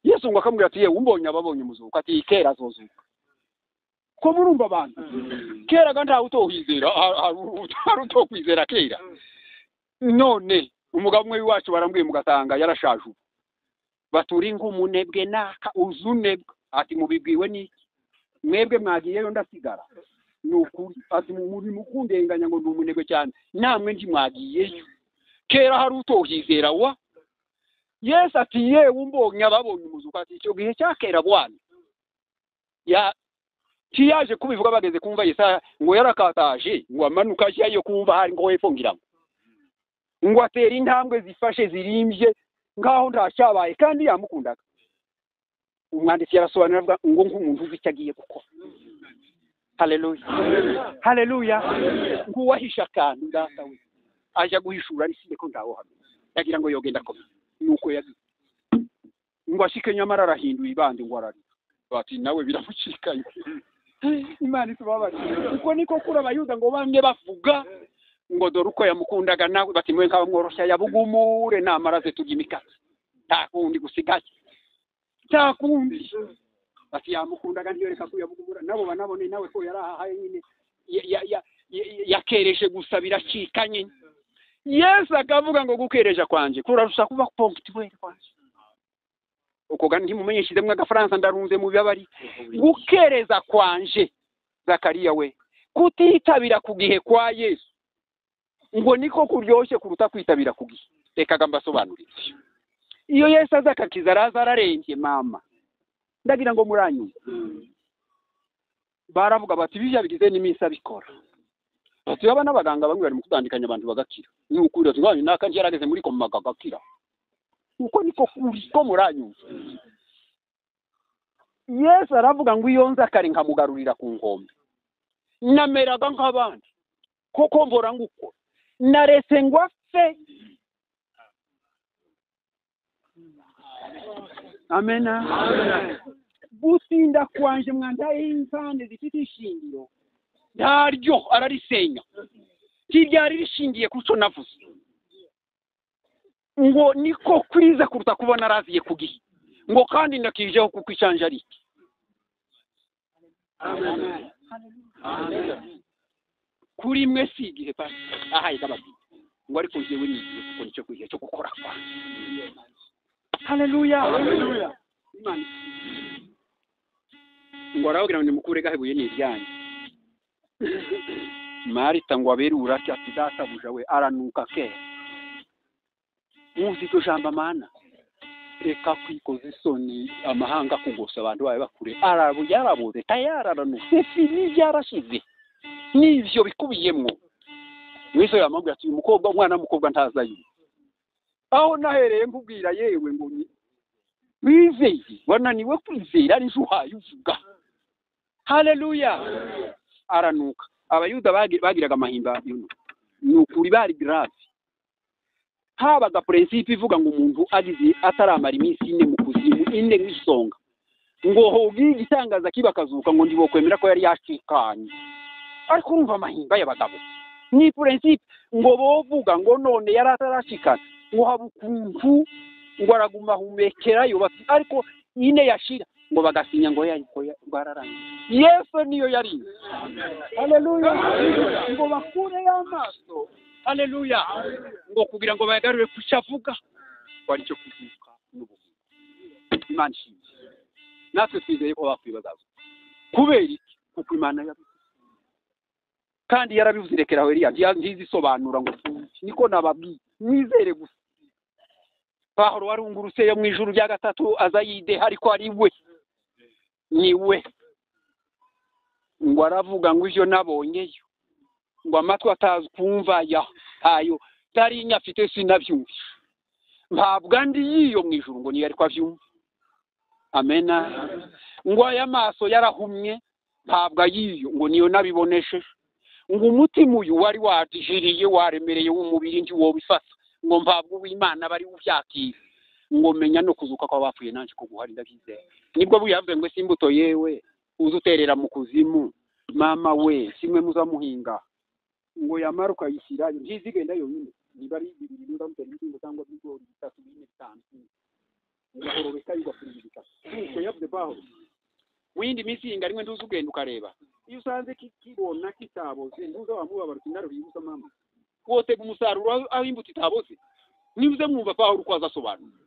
Yesu ngo akamubwira ati yewe umbonye ababonye umuzuko ati kera azozuka ko murumva abantu kera ganda utohizera hari utokwizera kera none umugabo umwe wacu barambwiye mugatanga yarashaje baturi nk'umunebwe naka uzunebwe ati mubibwiwe n'iki mwebwe mwagiyeyo ndasigara n'ukuri ati muri mukundenganya ngo n'umunebwe cyane namwe ndi mwagiyeyo kera hari utohizera wa Yesu ati yewe umbonye ababonye umuzuko ati icyo gihe cyakera bwana ya kiyaje kubivuga bageze kumva Yesaya ngo yarakataje ngo amanuka yo kumva hari ngo wefongira ngo atera intambwe zifashe zirimbye ngaho ndacyabaye kandi yamukundaga umwanditsi yarasobanura ngo nk'umuntu uzi cyagiye gukora haleluya haleluya nguwahisha kandi ndatawe aje guhishura ari sinde ko ndaho hano yagira ngo yogenda ko nuko yagize ngo ashike nyamara arahinduye ibandi ngo arari bati nawe biramucikaye Imana itubabare uko niko kuri abayuda ngo bamwe bavuga ngo dore uko yamukundaga nawe bati mwe nkaba mworoshya yabugumure namaraze tugimikata takundi gusigaye takundi bati yamukundaga ntiyoreka ko yabugumura nabo banabone nawe ko yarahaye nyine yakereje gusabira cikanye Yesu akavuga ngo gukereja kwanje kurarusha kuba punctuel kwanje uko gandi mumenyeshizemwe agafaransa ndarunze mu byabari gukereza kwanje Zakariya we kutitabira kugihe kwa Yesu ngo niko kuryoshye kuruta kwitabira kugihe reka gamba sobanurira iyo Yesu azakakiza razararenge mama ndagira ngo muranyu baravuga bati bijya bigize n'imisa bikora ati aba n'abaganga bamwe bari mu kutandikanya abantu bagakira ni ukuri ati ngani naka yarageze muri koma gakira uko niko kuri ko muranyu Yesu aravuga ngo iyo nza kare nkamugarurira ku ngombe nameraga nk'abandi koko mbora nguko narese ngo afe amena gusinda kwanje mwanda y'imvane zifite ishingiro ndaryo ararisenya kiryari rishingiye kuco navuze ngo niko kwiza kuruta kubona araziye kugihe ngo kandi ndakijeho kuko icyanje ari iki amen amen kuri mwe si igihe pa ahaye kabati ngo ariko jewe ni igihe kuko nicyo kwihe cyo gukora kwa haleluya haleluya imana ngo aravuga ngo nimukure gahebuye ni iryanye Marita ngo aberura ati databuja we aranuka ke muzi to jamba mana reka kwikoza isoni amahanga kugosa abantu bawe bakure arabu yarabuze tayararanu fini yarashize nivyo bikubiyemwo mwiso yamubwira ati umukobwa umwana mukobwa ntazayo aho nahereye nkubwira yewe ngo ni wizeye wananiwe kwizera ari juhaye uvuga haleluya aranuka abayuda bagiraga amahimba yuno nukuri bari grave habaga principe ivuga ngo umuntu agize ataramara iminsi ine mu kuzimu ine n'isonga ngo hogi igitangaza kibakazuka ngo ndibo kwemera ko yari yashikanye ariko urumva amahimba y'abagabo ni principe ngo bovuga ngo none yari atarashikana ngo habukuntu ngo araguma humekera yo ariko ine yashira ngo bagasinya ngo yararanye Yesu niyo yari haleluya ngo bakure y'amaso haleluya ngo kugira ngo bagarure kucavuga kwari cyo kuzuka n'ubugingo. Imana ishimwe. Natwe twizeye ko bapfuye bazazuka. Kubera iki? Kuko Imana yabivuze. Kandi yarabivuze rekeraho Eliya ntizisobanura ngo niko nababwiye. Mwizere gusa. Pawulo warungurutse yo mu ijuru rya gatatu aza yideha ariko ari we. Ni we. Ngo aravuga ngo ivyo nabonyeyo. Ngo amatwi atazi kumva ya ayo tari inyafite sinabyumva. Ntabwo andi yiyo mu ijuru ngo niyo ariko avyumva. Amena. Ngo aya maso yarahumye ntabwo ayiyo ngo niyo nabibonesheje. Ngo umutima uyu wari watijiriye waremereye w'umubiri ndi wo bifata ngo mpabwo w'Imana bari uvyakira ngo menya no kuzuka kwa bapfuye nanje ko guhari ndabyizera. Nibwo buyavuze ngo simbuto yewe uzuterera mu kuzimu mama we simwe muzamuhinga ngo yamaruka yishyira ntizigenda yonyine niba ari bibiri niba mutera ibintu cyangwa bigori bitatu bine bitanu ngahorobeka yugafurira bitatu uko yavuze baho windi minsi inga rimwe nduzi ugenda ukareba iyo usanze kibona kitaboze nduza wamubabara kinaro bibuza mama wose umusaruro aho imbuto itaboze nibuze mwumva paho urukwaza sobanura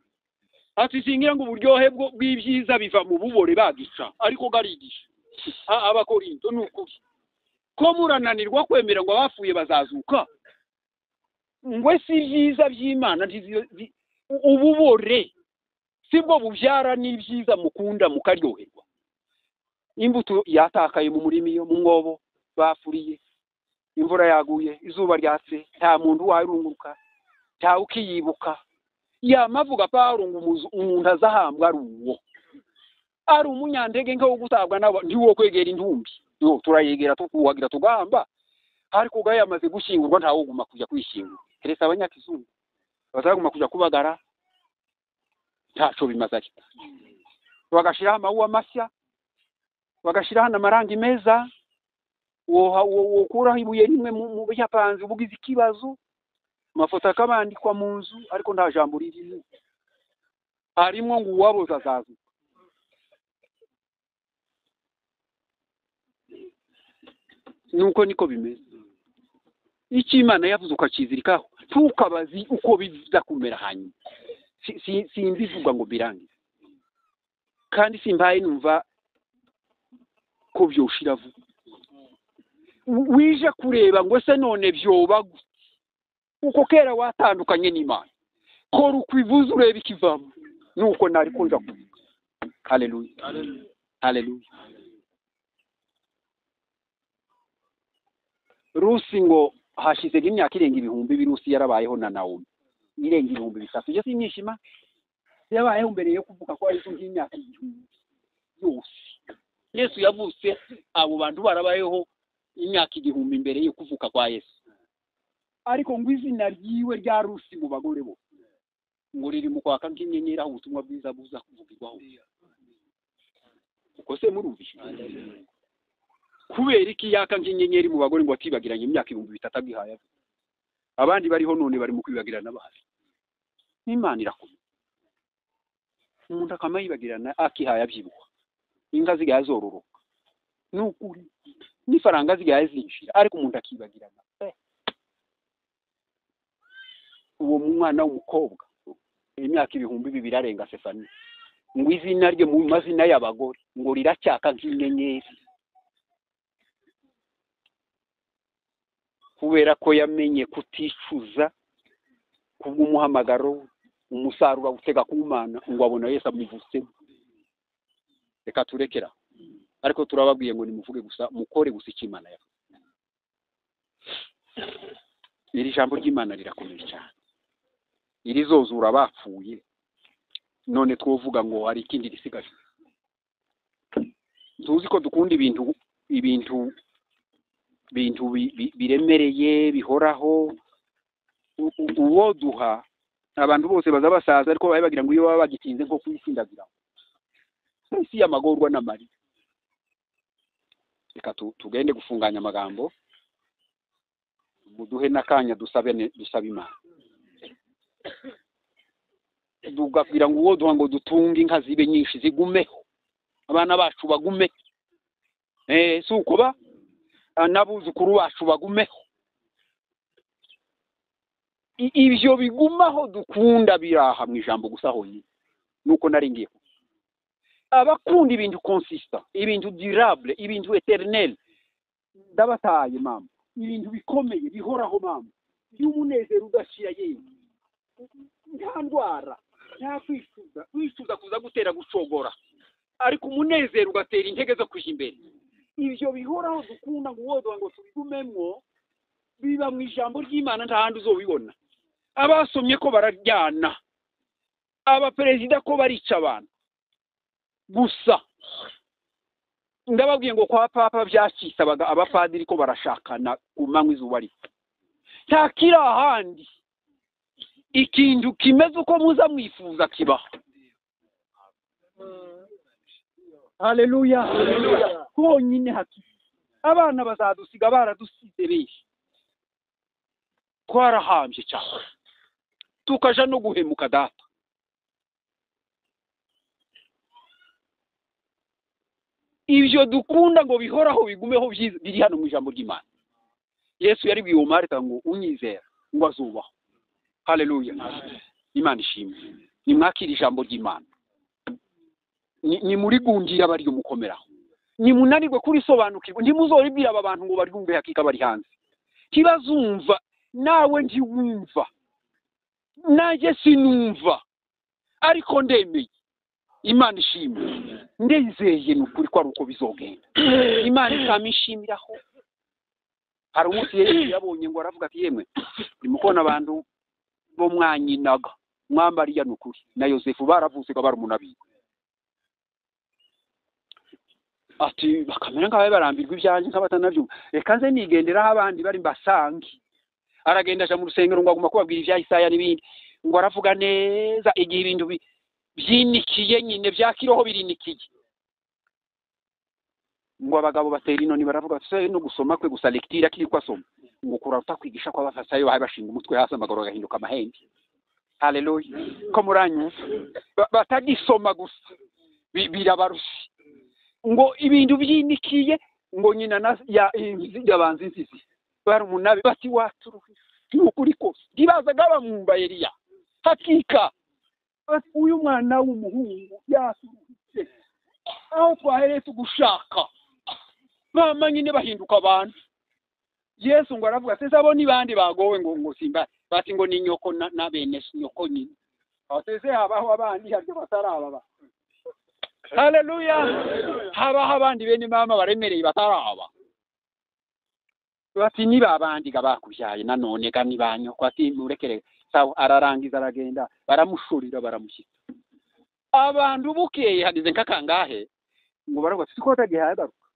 ati singira ngo uburyohe bw'ibyiza biva mu bubore bagica ariko garigisha abakorinto n'ukuri ko murananirwa kwemera ngo abapfuye bazazuka ngo si byiza by'Imana ububore sibwo bubyara n'ibyiza mukunda mukaryoherwa. Imbuto yatakaye mu murimi yo mu mwobo bafuriye imvura yaguye izuba ryatse nta muntu warunguruka nta ukiyibuka yamavuga Pawulo ngo umuntu azahambwa ari uwo ari umunyandege nko gutabwa nabo ndi wo kwegera intumbi yo turayegera tukuwagira tugamba ariko gaye amaze gushingurwa nta woguma kujya kwishingura keretse abanyakizungu bazaguma kujya kubagara ntaco bimaze bagashira amawuwa masya bagashira amarangi meza wo kuraho ibuye rimwe mu byapanze ubugize ikibazo amafoto akabandikwa mu nzu ariko nta jambo ririmo harimo ngo uwaboza azazu nuko niko bimeze. Iki Imana yavuze ukakizirikaho tukabazi uko biza kumera hanyuma simbivuga ngo birangize kandi simbaye numva ko byoshira vuba wije kureba ngo se none byoba uko kera watandukanye n'Imana ko rukwivuza ureba ikivamo nuko nari konja kuvuga. Haleluya haleluya. Rusi ngo hashize imyaka irenga ibihumbi birusi yarabayeho na Naomi irenga ibihumbi bitatu je sinyishima yabayeho mbere yo kuvuga ko ari imyaka yose Yesu yavutse abo bantu barabayeho imyaka igihumbi imbere yo kuvuka kwa Yesu ariko ngo izina ryiwe rya Rusi mu bagore bo ngo riri mu kwaka nk'inyenyeri aho ubutumwa bwiza buza kuvugirwaho uko se murumvishe kubera iki yaka nk'inyenyeri mu bagore ngo atibagiranye imyaka 300 agihaye abandi bariho none bari mu kwibagirana bahafi n'Imana irakomeye umuntu akamayibagirana akihaye abyibuka inga zigaye zororoka n'ukuri n'ifaranga zigaye zinshira ariko umuntu akibagirana uwo mwana w'umukobwa imyaka 200 arenga Stefani ngo izina rye mu mazina y'abagore ngo riracyaka nk'inyenyeri kubera ko yamenye kuticuza kubw'umuhamagaro umusaruro utega ku Mana ngo abona Yesu amuvutse. Reka turekera ariko turababwiye ngo nimuvuge gusa mukore gusa ikimana yawe. Iri jambo ry'Imana rirakomeye cyane irizozura bapfuye none twovuga ngo hari ikindi risigaje. Tuzi ko dukunda ibintu biremereye bihoraho uwo duha abantu bose baza basaza ariko bagira ngo iyo baba bagitinze nko kwisindagira isi y'amagorwa n'amari. Reka tugende gufunganya amagambo muduhe nakanya dusabe Imana dugakwira ngo uwo duha ngo dutunge inka zibe nyinshi zigumeho abana bacu bagume suko ba nabuzukuru bacu bagumeho ibyo bigumaho dukunda biraha mu ijambo gusa honyine nuko naringiye abakunda ibintu consistent, ibintu durable, ibintu eternel, ndabataye mama, ibintu bikomeye bihoraho mama, y'umunezero udashira yewe, nta ndwara, nta kwicuza kuza gutera gucogora, ariko umunezero ugatera intege zo kuja imbere. Ibyo bihoraho dukunda ngo tubigumemwo biba mu ijambo ry'Imana, nta handi uzobibona. Abasomye ko bararyana, abaperezida ko barica abantu gusa, ndababwiye ngo kwa papa byacisabaga abapadiri ko barashakana ku manywa izuba ripfa. Ntakira ahandi ikintu kimeze uko muza mwifuza kibaho. Haleluya, honyine haki abana bazadusiga baradusize benshi, twarahambye cyane tukaja no guhemuka data. Ibyo dukunda ngo bihoraho bigumeho biri hano mu ijambo ry'Imana. Yesu yari bwiye Marita ngo unyizera ngo azubaho. Haleluya, Imana ishimwe. Nimwakira ijambo ry'Imana, ni muri gungira bari umukomeraho, ni munanirwe kurisobanukirwa, ntimuzoribwira aba bantu ngo bari bumve hakika bari hanze, kibazumva nawe ntiwumva, naje sinumva, ariko ndemeye. Imana ishimwe, ndizeye n'ukuri ko ari uko bizogenda. Imana ikamishimiraho. Hari umunsi Yesu yabonye ngo aravuga ati yemwe nimukona abantu bo mwanyinaga mwambariya n'ukuri na Yosefu baravuze ko bari umunabi, ati bakamera ngabe barambirwa ibyanjye nk'abatanavyo, reka nze nigenderaho abandi bari mbasangi. Aragenda aja mu rusengero ngo aguma kubabwira ibya Isaya n'ibindi, ngo aravuga neza igihe ibintu byinikiye nyine bya kiroho birinikiye, ngo abagabo batera inoni baravuga se no gusoma kwe gusa lecture kiri kwasoma ngo kurata kwigisha kwa bafasayo bahe bashinga umutwe hasi amagoro gahinduka amahembe. Haleluya, ko muranyu batagisoma gusa birabarushi, ngo ibintu byinikiye ngo nyina ya yabanze inzizi bari umunabi bati waturuhi n'ukuri kose ndibazaga bamwumva Eliya hakika. Uyu mwana w'umuhungu yasuruhitse aho twahereye tugushaka, mama nyine bahinduka abantu. Yesu ngo aravuga se sabo nibandi bagowe ngo simba bati ngo ni nyoko na bene nyoko nyine, ateze habaho abandi haryo bataraba. Haleluya, habaho abandi bene mama baremereye bataraba, bati niba abandi gabakuvyaye nanone ga nibanyoko ati murekere sawa. Ararangiza aragenda baramushurira baramushyitsa. Abantu bukeye hadize nkakangahe ngo baravuga ko tagihagaruka,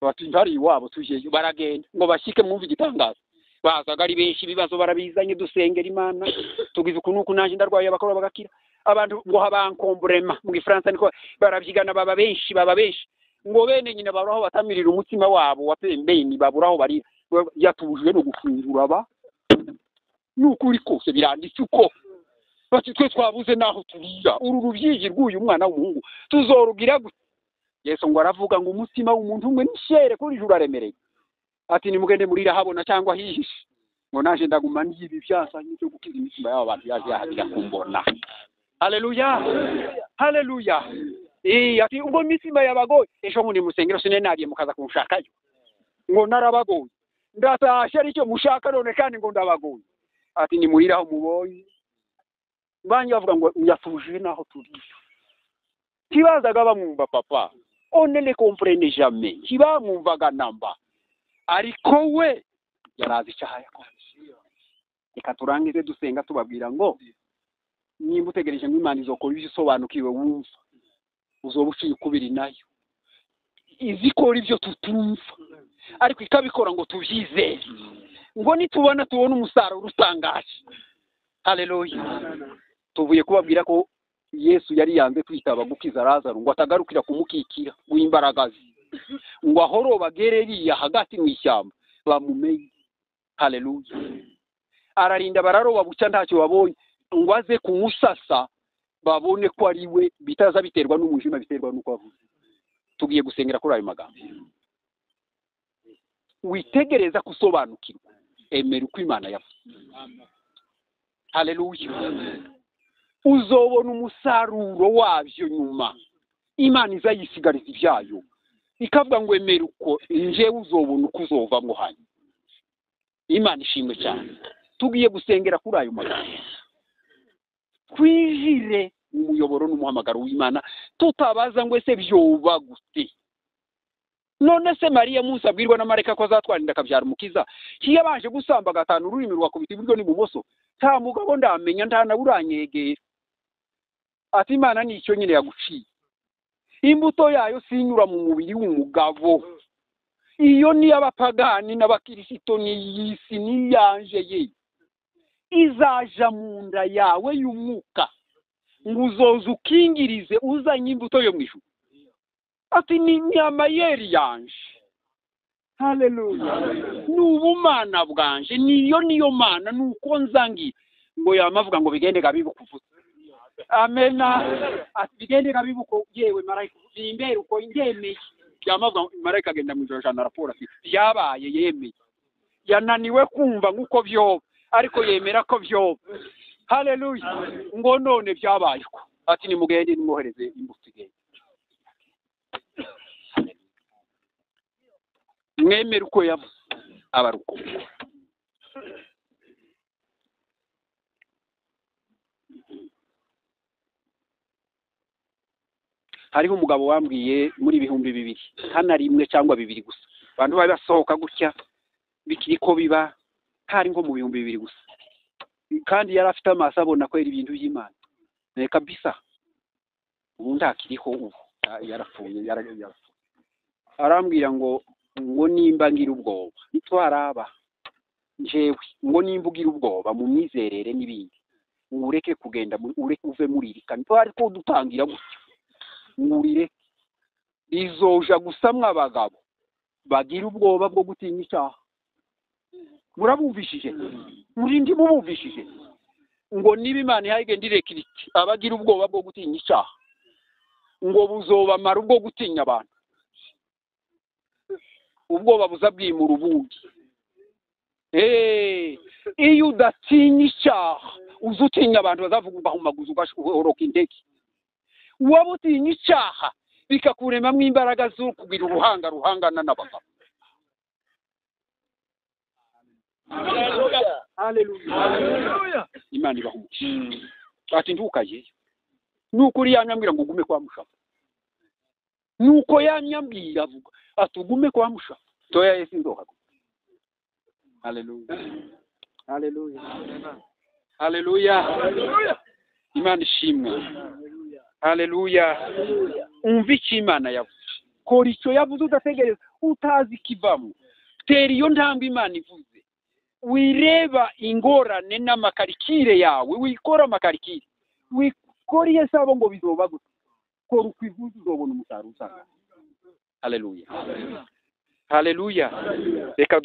bati ntari iwabo tujeyo. Baragenda ngo bashyike mwumva igitangazo, bazaga ari benshi, ibibazo barabizanye, dusengera Imana tugize ukunuku naje ndarwaye bakora bagakira. Abantu ngo habankombrema mu Gifaransa niko barabyigana, baba benshi ngo bene nyine baburaho batamirira umutima wabo wapembeni, baburaho bari yatubujwe no gufungura ba n'ukuri kose biranditse uko bati twe twabuze naho turira uru rubyigi rw'uyu mwana w'umuhungu tuzorugira gute. Yesu ngo aravuga ngo umutima w'umuntu umwe nishere kuri juru aremereye, ati nimugende murira habona cyangwa hihishe, ngo naje ndaguma n'ibi byasanye cyo gukiza imitima y'abantu yaje yahagira kumbona. Haleluya, haleluya. Ati ubwo imitima y'abagoye ejo muri musengero sine nagiye mukaza kunshakayo ngo narabagoye ndatashe aricyo mushaka none kandi ngo ndabagoye. Ati ni muriraho mubonye banje bavuga ngo yatuje naho turisho, kibazaga bamwumva papa on ne le comprenne jamais, kibamwumvaga namba, ariko we yarazi icyaha yakoze. Reka turangize dusenga tubabwira ngo nimba utegereje ngo Imana izokora ibisobanukiwe wumva uzobuciye kubiri nayo, izikora ibyo tutumva ariko ikabikora ngo tubyizere, ngo nitubona tubona umusaruro utangaje. Haleluya, tuvuye kubabwira ko Yesu yari yanze kwitaba gukiza Lazaro ngo atagarukira kumukikira w'imbaraga ze, ngo ahoro bagereriya hagati mu ishyamba bamumenye. Haleluya, ararinda bararoba bucya ntacyo babonye, ngo aze kumusasa babone ko ari we, bitaza biterwa n'umujima biterwa n'uko avuze. Tugiye gusengera kuri ayo magambo. Witegereza kusobanukirwa, emera uko Imana yavuze. haleluya. Uzobona umusaruro wabyo nyuma. Imana izayisigariza ibyayo ikavuga ngo emera uko nje uzobona uko uzovamo hano. Imana ishimwe cyane. Tugiye gusengera kuri ayo magambo, twijire umuyoboro n'umuhamagaro w'Imana, tutabaza ngo ese byoba gute. None se Mariya Musa abwirwa na marayika ko azatwarinda akabyara umukiza, yabanje gusamba gatanu ururimi rwakubita iburyo n'ibumoso, nta mugabo ndamenya, nta na uranyegera. Ati Imana ni icyo nyine yaguciye. Imbuto yayo sinyura mu mubiri w'umugabo. Iyo ni abapagani n'abakirisito n'iyisi n'iyanje ye. Izaja mu nda yawe y'umwuka ngo uzoza ukingirize uzanye imbuto yo mu ijuru. Ati ni amayeri yanje. Haleluya. N'ubumana bwanje niyo mana nuko nzangi ngo yamavuga ngo bigende gabibukuvuza. Amena. Ati bigende gabibuko yewe marayika imbere uko indemeye. Yamavuga marayika agenda mu ijoro jana raporo ati byabaye yemeye. Yananiwe kumva nguko byo ariko yemera ko byo. Haleluya. Ngo none byabaye ko. Ati ni mugende nimwohereze imbuto igende. Mwemera uko yavuze abaruko. Hariho umugabo wambwiye muri 2000 hana rimwe cyangwa 2 gusa abantu bari basohoka gutya bikiri ko biba hari ngo mu 2000 gusa, kandi yari afite amaso abona ko ibintu by'Imana kabisa. Ubu ndakiriho ubu yarapfuye arambwira ngo nimba ngira ubwoba nitwaraba njewe ngo nimba ugira ubwoba mu myizerere n'ibindi ureke kugenda ureke uve muririka ntwari ko dutangira gutyo ngurire izoja gusamwa abagabo bagira ubwoba bwo gutinya icyaha. Murabumvishije murindi mubumvishije ngo niba Imana ihagenda irekiriti abagira ubwoba bwo gutinya icyaha ngo buzobamara ubwo gutinya abantu. Ubwoba buzabwimura ubundi. Iyo udatinya icyaha uzutinya abantu bazavuga ugahumaguza ugashoroka indege. Waba utinya icyaha bikakuremamo imbaraga zo kugira ruhangana n'abagabo. Haleluya. Imana ibahumuye. Ati ntukaye. Nukuri yanyambwira ngo ugume kwa Mushafa. Nuko yanyambwira avuga atugume kwa Mushafa. Toya Yesu ndoha. Haleluya. Haleluya. Haleluya. Imana ishimwe. Haleluya. Umva icyo Imana yavuze. Kora icyo yavuze udategereza utazi kivamo. Tera iyo ntambwe Imana ivuze. Wireba ingorane n'amakarikire yawe, wikora amakarikire. Wikora yesabo ngo bizoba gute. Kora ukwivuza uzobona umusaruro usanga. Haleluya. Haleluya. Reka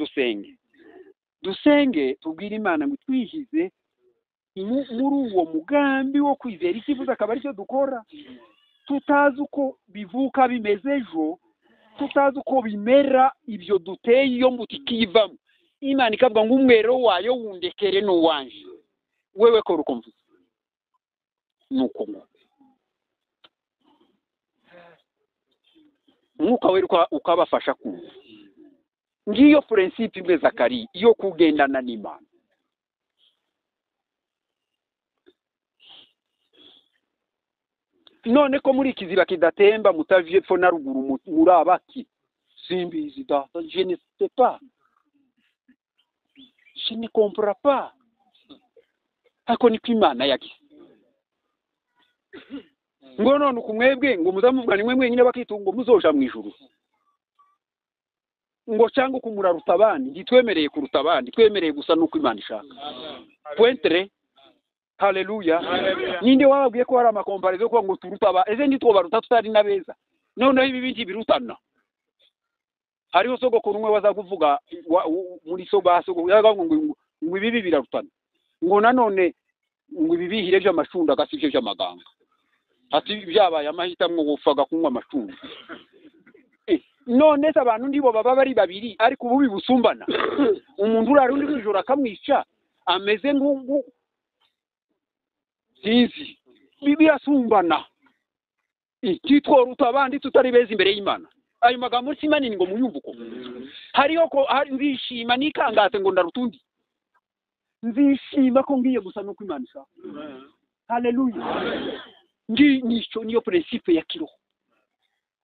dusenge tubwire Imana ngo twihize muri uwo mugambi wo kwizera icyifuzo akaba aricyo dukora. Tutazi uko bivuka bimeze ejo, tutazi uko bimera ibyo duteye iyo mbuto ikivamo. Imana ikavuga ngo umwero wayo wundekere n'uwanje. Wewe kora uko mvuze. Nuko Mwuka wera ukabafasha kumva. Ngiyo principe imwe Zakari yo kugendana n'Imana. None ko muri kiziba kidatemba mutavye pfo na ruguru murabaki simbizi data, je ne sais pas, je ne comprends pas. Ako ni kw'Imana yake ngo none ukumwebwe ngo muzamuvuga ni mwe nyine bakitungo muzoja mu ijuru ngo cyangwa kumuraruta abandi. Ngitwemereye kuruta abandi, twemereye gusa nuko Imana ishaka. Pointre. Haleluya. Ninde wababwiye ko hari amakomparizo ko ngo turutaba eze nditwo baruta tutari nabeza. None ibi binti birutana. Hariho sogokuru umwe wazakuvuga muri sobaso yaga ngo ibi birarutana. Ngo nanone ngo ibi bihire by'amashunda gasivye by'amaganga. Ati byabaye amahitamwe gufaga kunywa amashunda. None se abantu ndibo baba bari babiri ariko ubu bibusumbana. Umuntu urari undi kwijora akamwica ameze nk'ubu sinzi birasumbana kitworuta abandi tutari beza imbere y'Imana. Ayo magambo si manini ngo muyumvuko. Hariyo ko nzishima nikangate ngo ndarutundi. Nzishima ko ngiye gusa no kw'Imana ishaka. Haleluya. Niyo principe ya kiroho.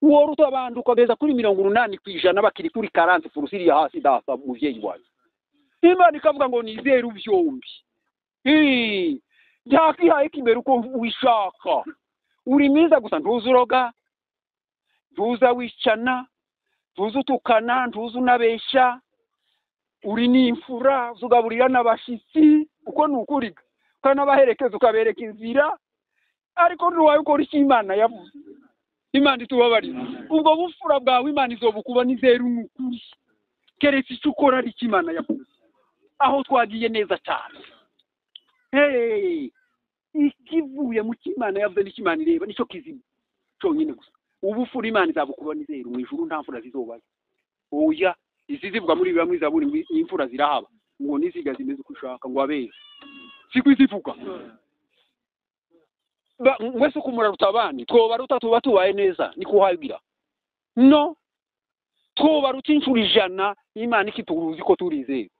Woruta abantu ukageza kuri 80% bakiri kuri 40% ya hasi dasa muvyeyi wacu. Imana ikavuga ngo nizere uvyombi. Ntakihaye kimbere uko wishaka. Uri mwiza gusa ntuzuroga, ntuza wicana, ntuza utukana, ntuza unabesha, uri n'imfura, uzugaburira n'abashitsi, uko nukuriga. Ukanabaherekeza ukabereka inzira, ariko ntuwaye ukora icyo Imana yavuze. Imana itubabarira. Ubwo bufura bwawe Imana izobukuba nizera umukuri. Keretse icyo ukora ari icyo Imana yavuze. Aho twagiye neza cyane. Ikivuye mu cy'Imana yavuze n'Imana ireba nicyo kizima cyonyine gusa. Ubufura Imana izabukuba nizera mu ijuru nta mfura zizobaye. Oya izivuga muri bamwe zaburi imfura zirahaba ngo niziga zimeze kushaka ngo abere. Sikwizivuga. Mwese kumuraruta abandi twobaruta tuba tubaye neza niko hagira. No twobaruta inshuro 100 Imana ikituruzi ko turizeye.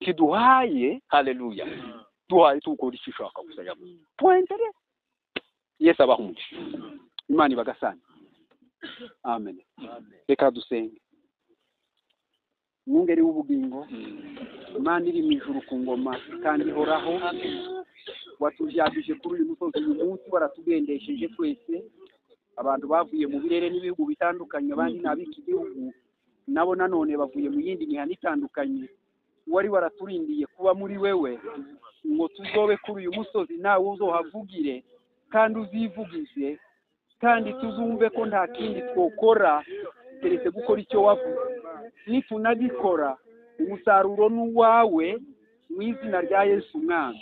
Kiduhaye haleluya. Duhaye tukora icyo ushaka gusa yabo. Pointere. Yesu abahumugisha. Imana ibagasana. Amen. Reka dusenge. Mwungeri w'ubugingo. Imana iri mu ijuru ku ngoma kandi ihoraho. Watujyabije kuri uyu musozi uyu munsi waratugendesheje twese. Abantu bavuye mu birere n'ibihugu bitandukanye abandi nabiki gihugu nabo nanone bavuye mu yindi mihana itandukanye. Wari waraturindiye kuba muri wewe ngo tuzobe kuri uyu musozi nawe uzohavugire kandi uzivugize kandi tuzumve ko nta kindi twokora keretse gukora icyo wavuze. Nitunagikora umusaruro n'uwawe mu izina rya Yesu Umwami.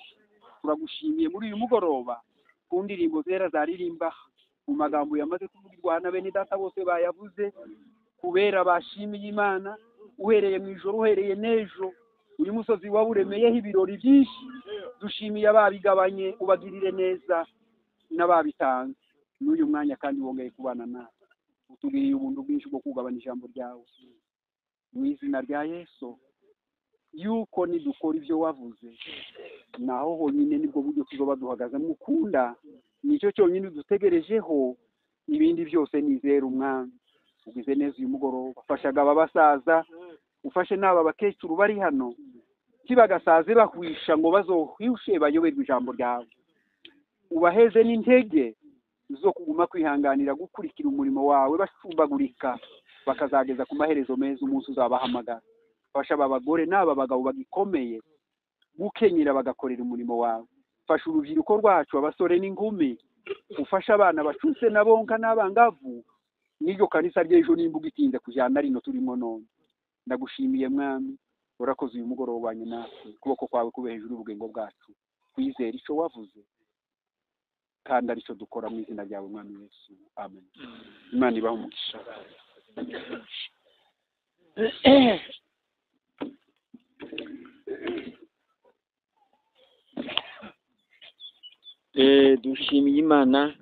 Turagushimiye muri uyu mugoroba ku ndirimbo zera zaririmba mu magambo yamaze kuvugirwa na bene data bose bayavuze kubera bashimiye Imana uhereye mu ijoro uhereye n'ejo. Uyu musozi waburemeyeho ibirori byinshi. Dushimiye ababigabanye ubagirire neza n'ababitanze n'uyu mwanya kandi wongeye kubana natwe. Utugiriye ubuntu bwinshi bwo kugabana ijambo ryawe mu izina rya Yesu. Yuko nidukora ibyo wavuze naho honyine nibwo buryo tuzoba duhagaze mu kunda. Nicyo cyonyine dutegerejeho, ibindi byose nizera Umwami. Ugize neza uyu mugoroba. Fashaga aba basaza, ufashe n'aba bakecuru bari hano kibagasaze bakwisha ngo bazohwishe bayoberwe ijambo ryawe. Ubaheze n'intege zo kuguma kwihanganira gukurikira umurimo wawe bashumbagurika bakazageza ku maherezo meza umunsi uzabahamagara. Fasha aba bagore n'aba bagabo bagikomeye gukenyera bagakorera umurimo wawe. Fasha urubyiruko rwacu abasore n'inkumi. Ufasha abana bacutse nabonka n'abangavu. N'iryo kanisa ry'ejo n'imbuga itinze kujyana rino turimo none. Ndagushimiye Mwami, urakoze uyu mugoroba wanye natwe. Kuboko kwawe kube hejuru y'ubugingo bwacu. Kwizera icyo wavuze kandi aricyo dukora mu izina ryawe Mwami Yesu. Amen. Imana ibahe umugisha. Dushimiye Imana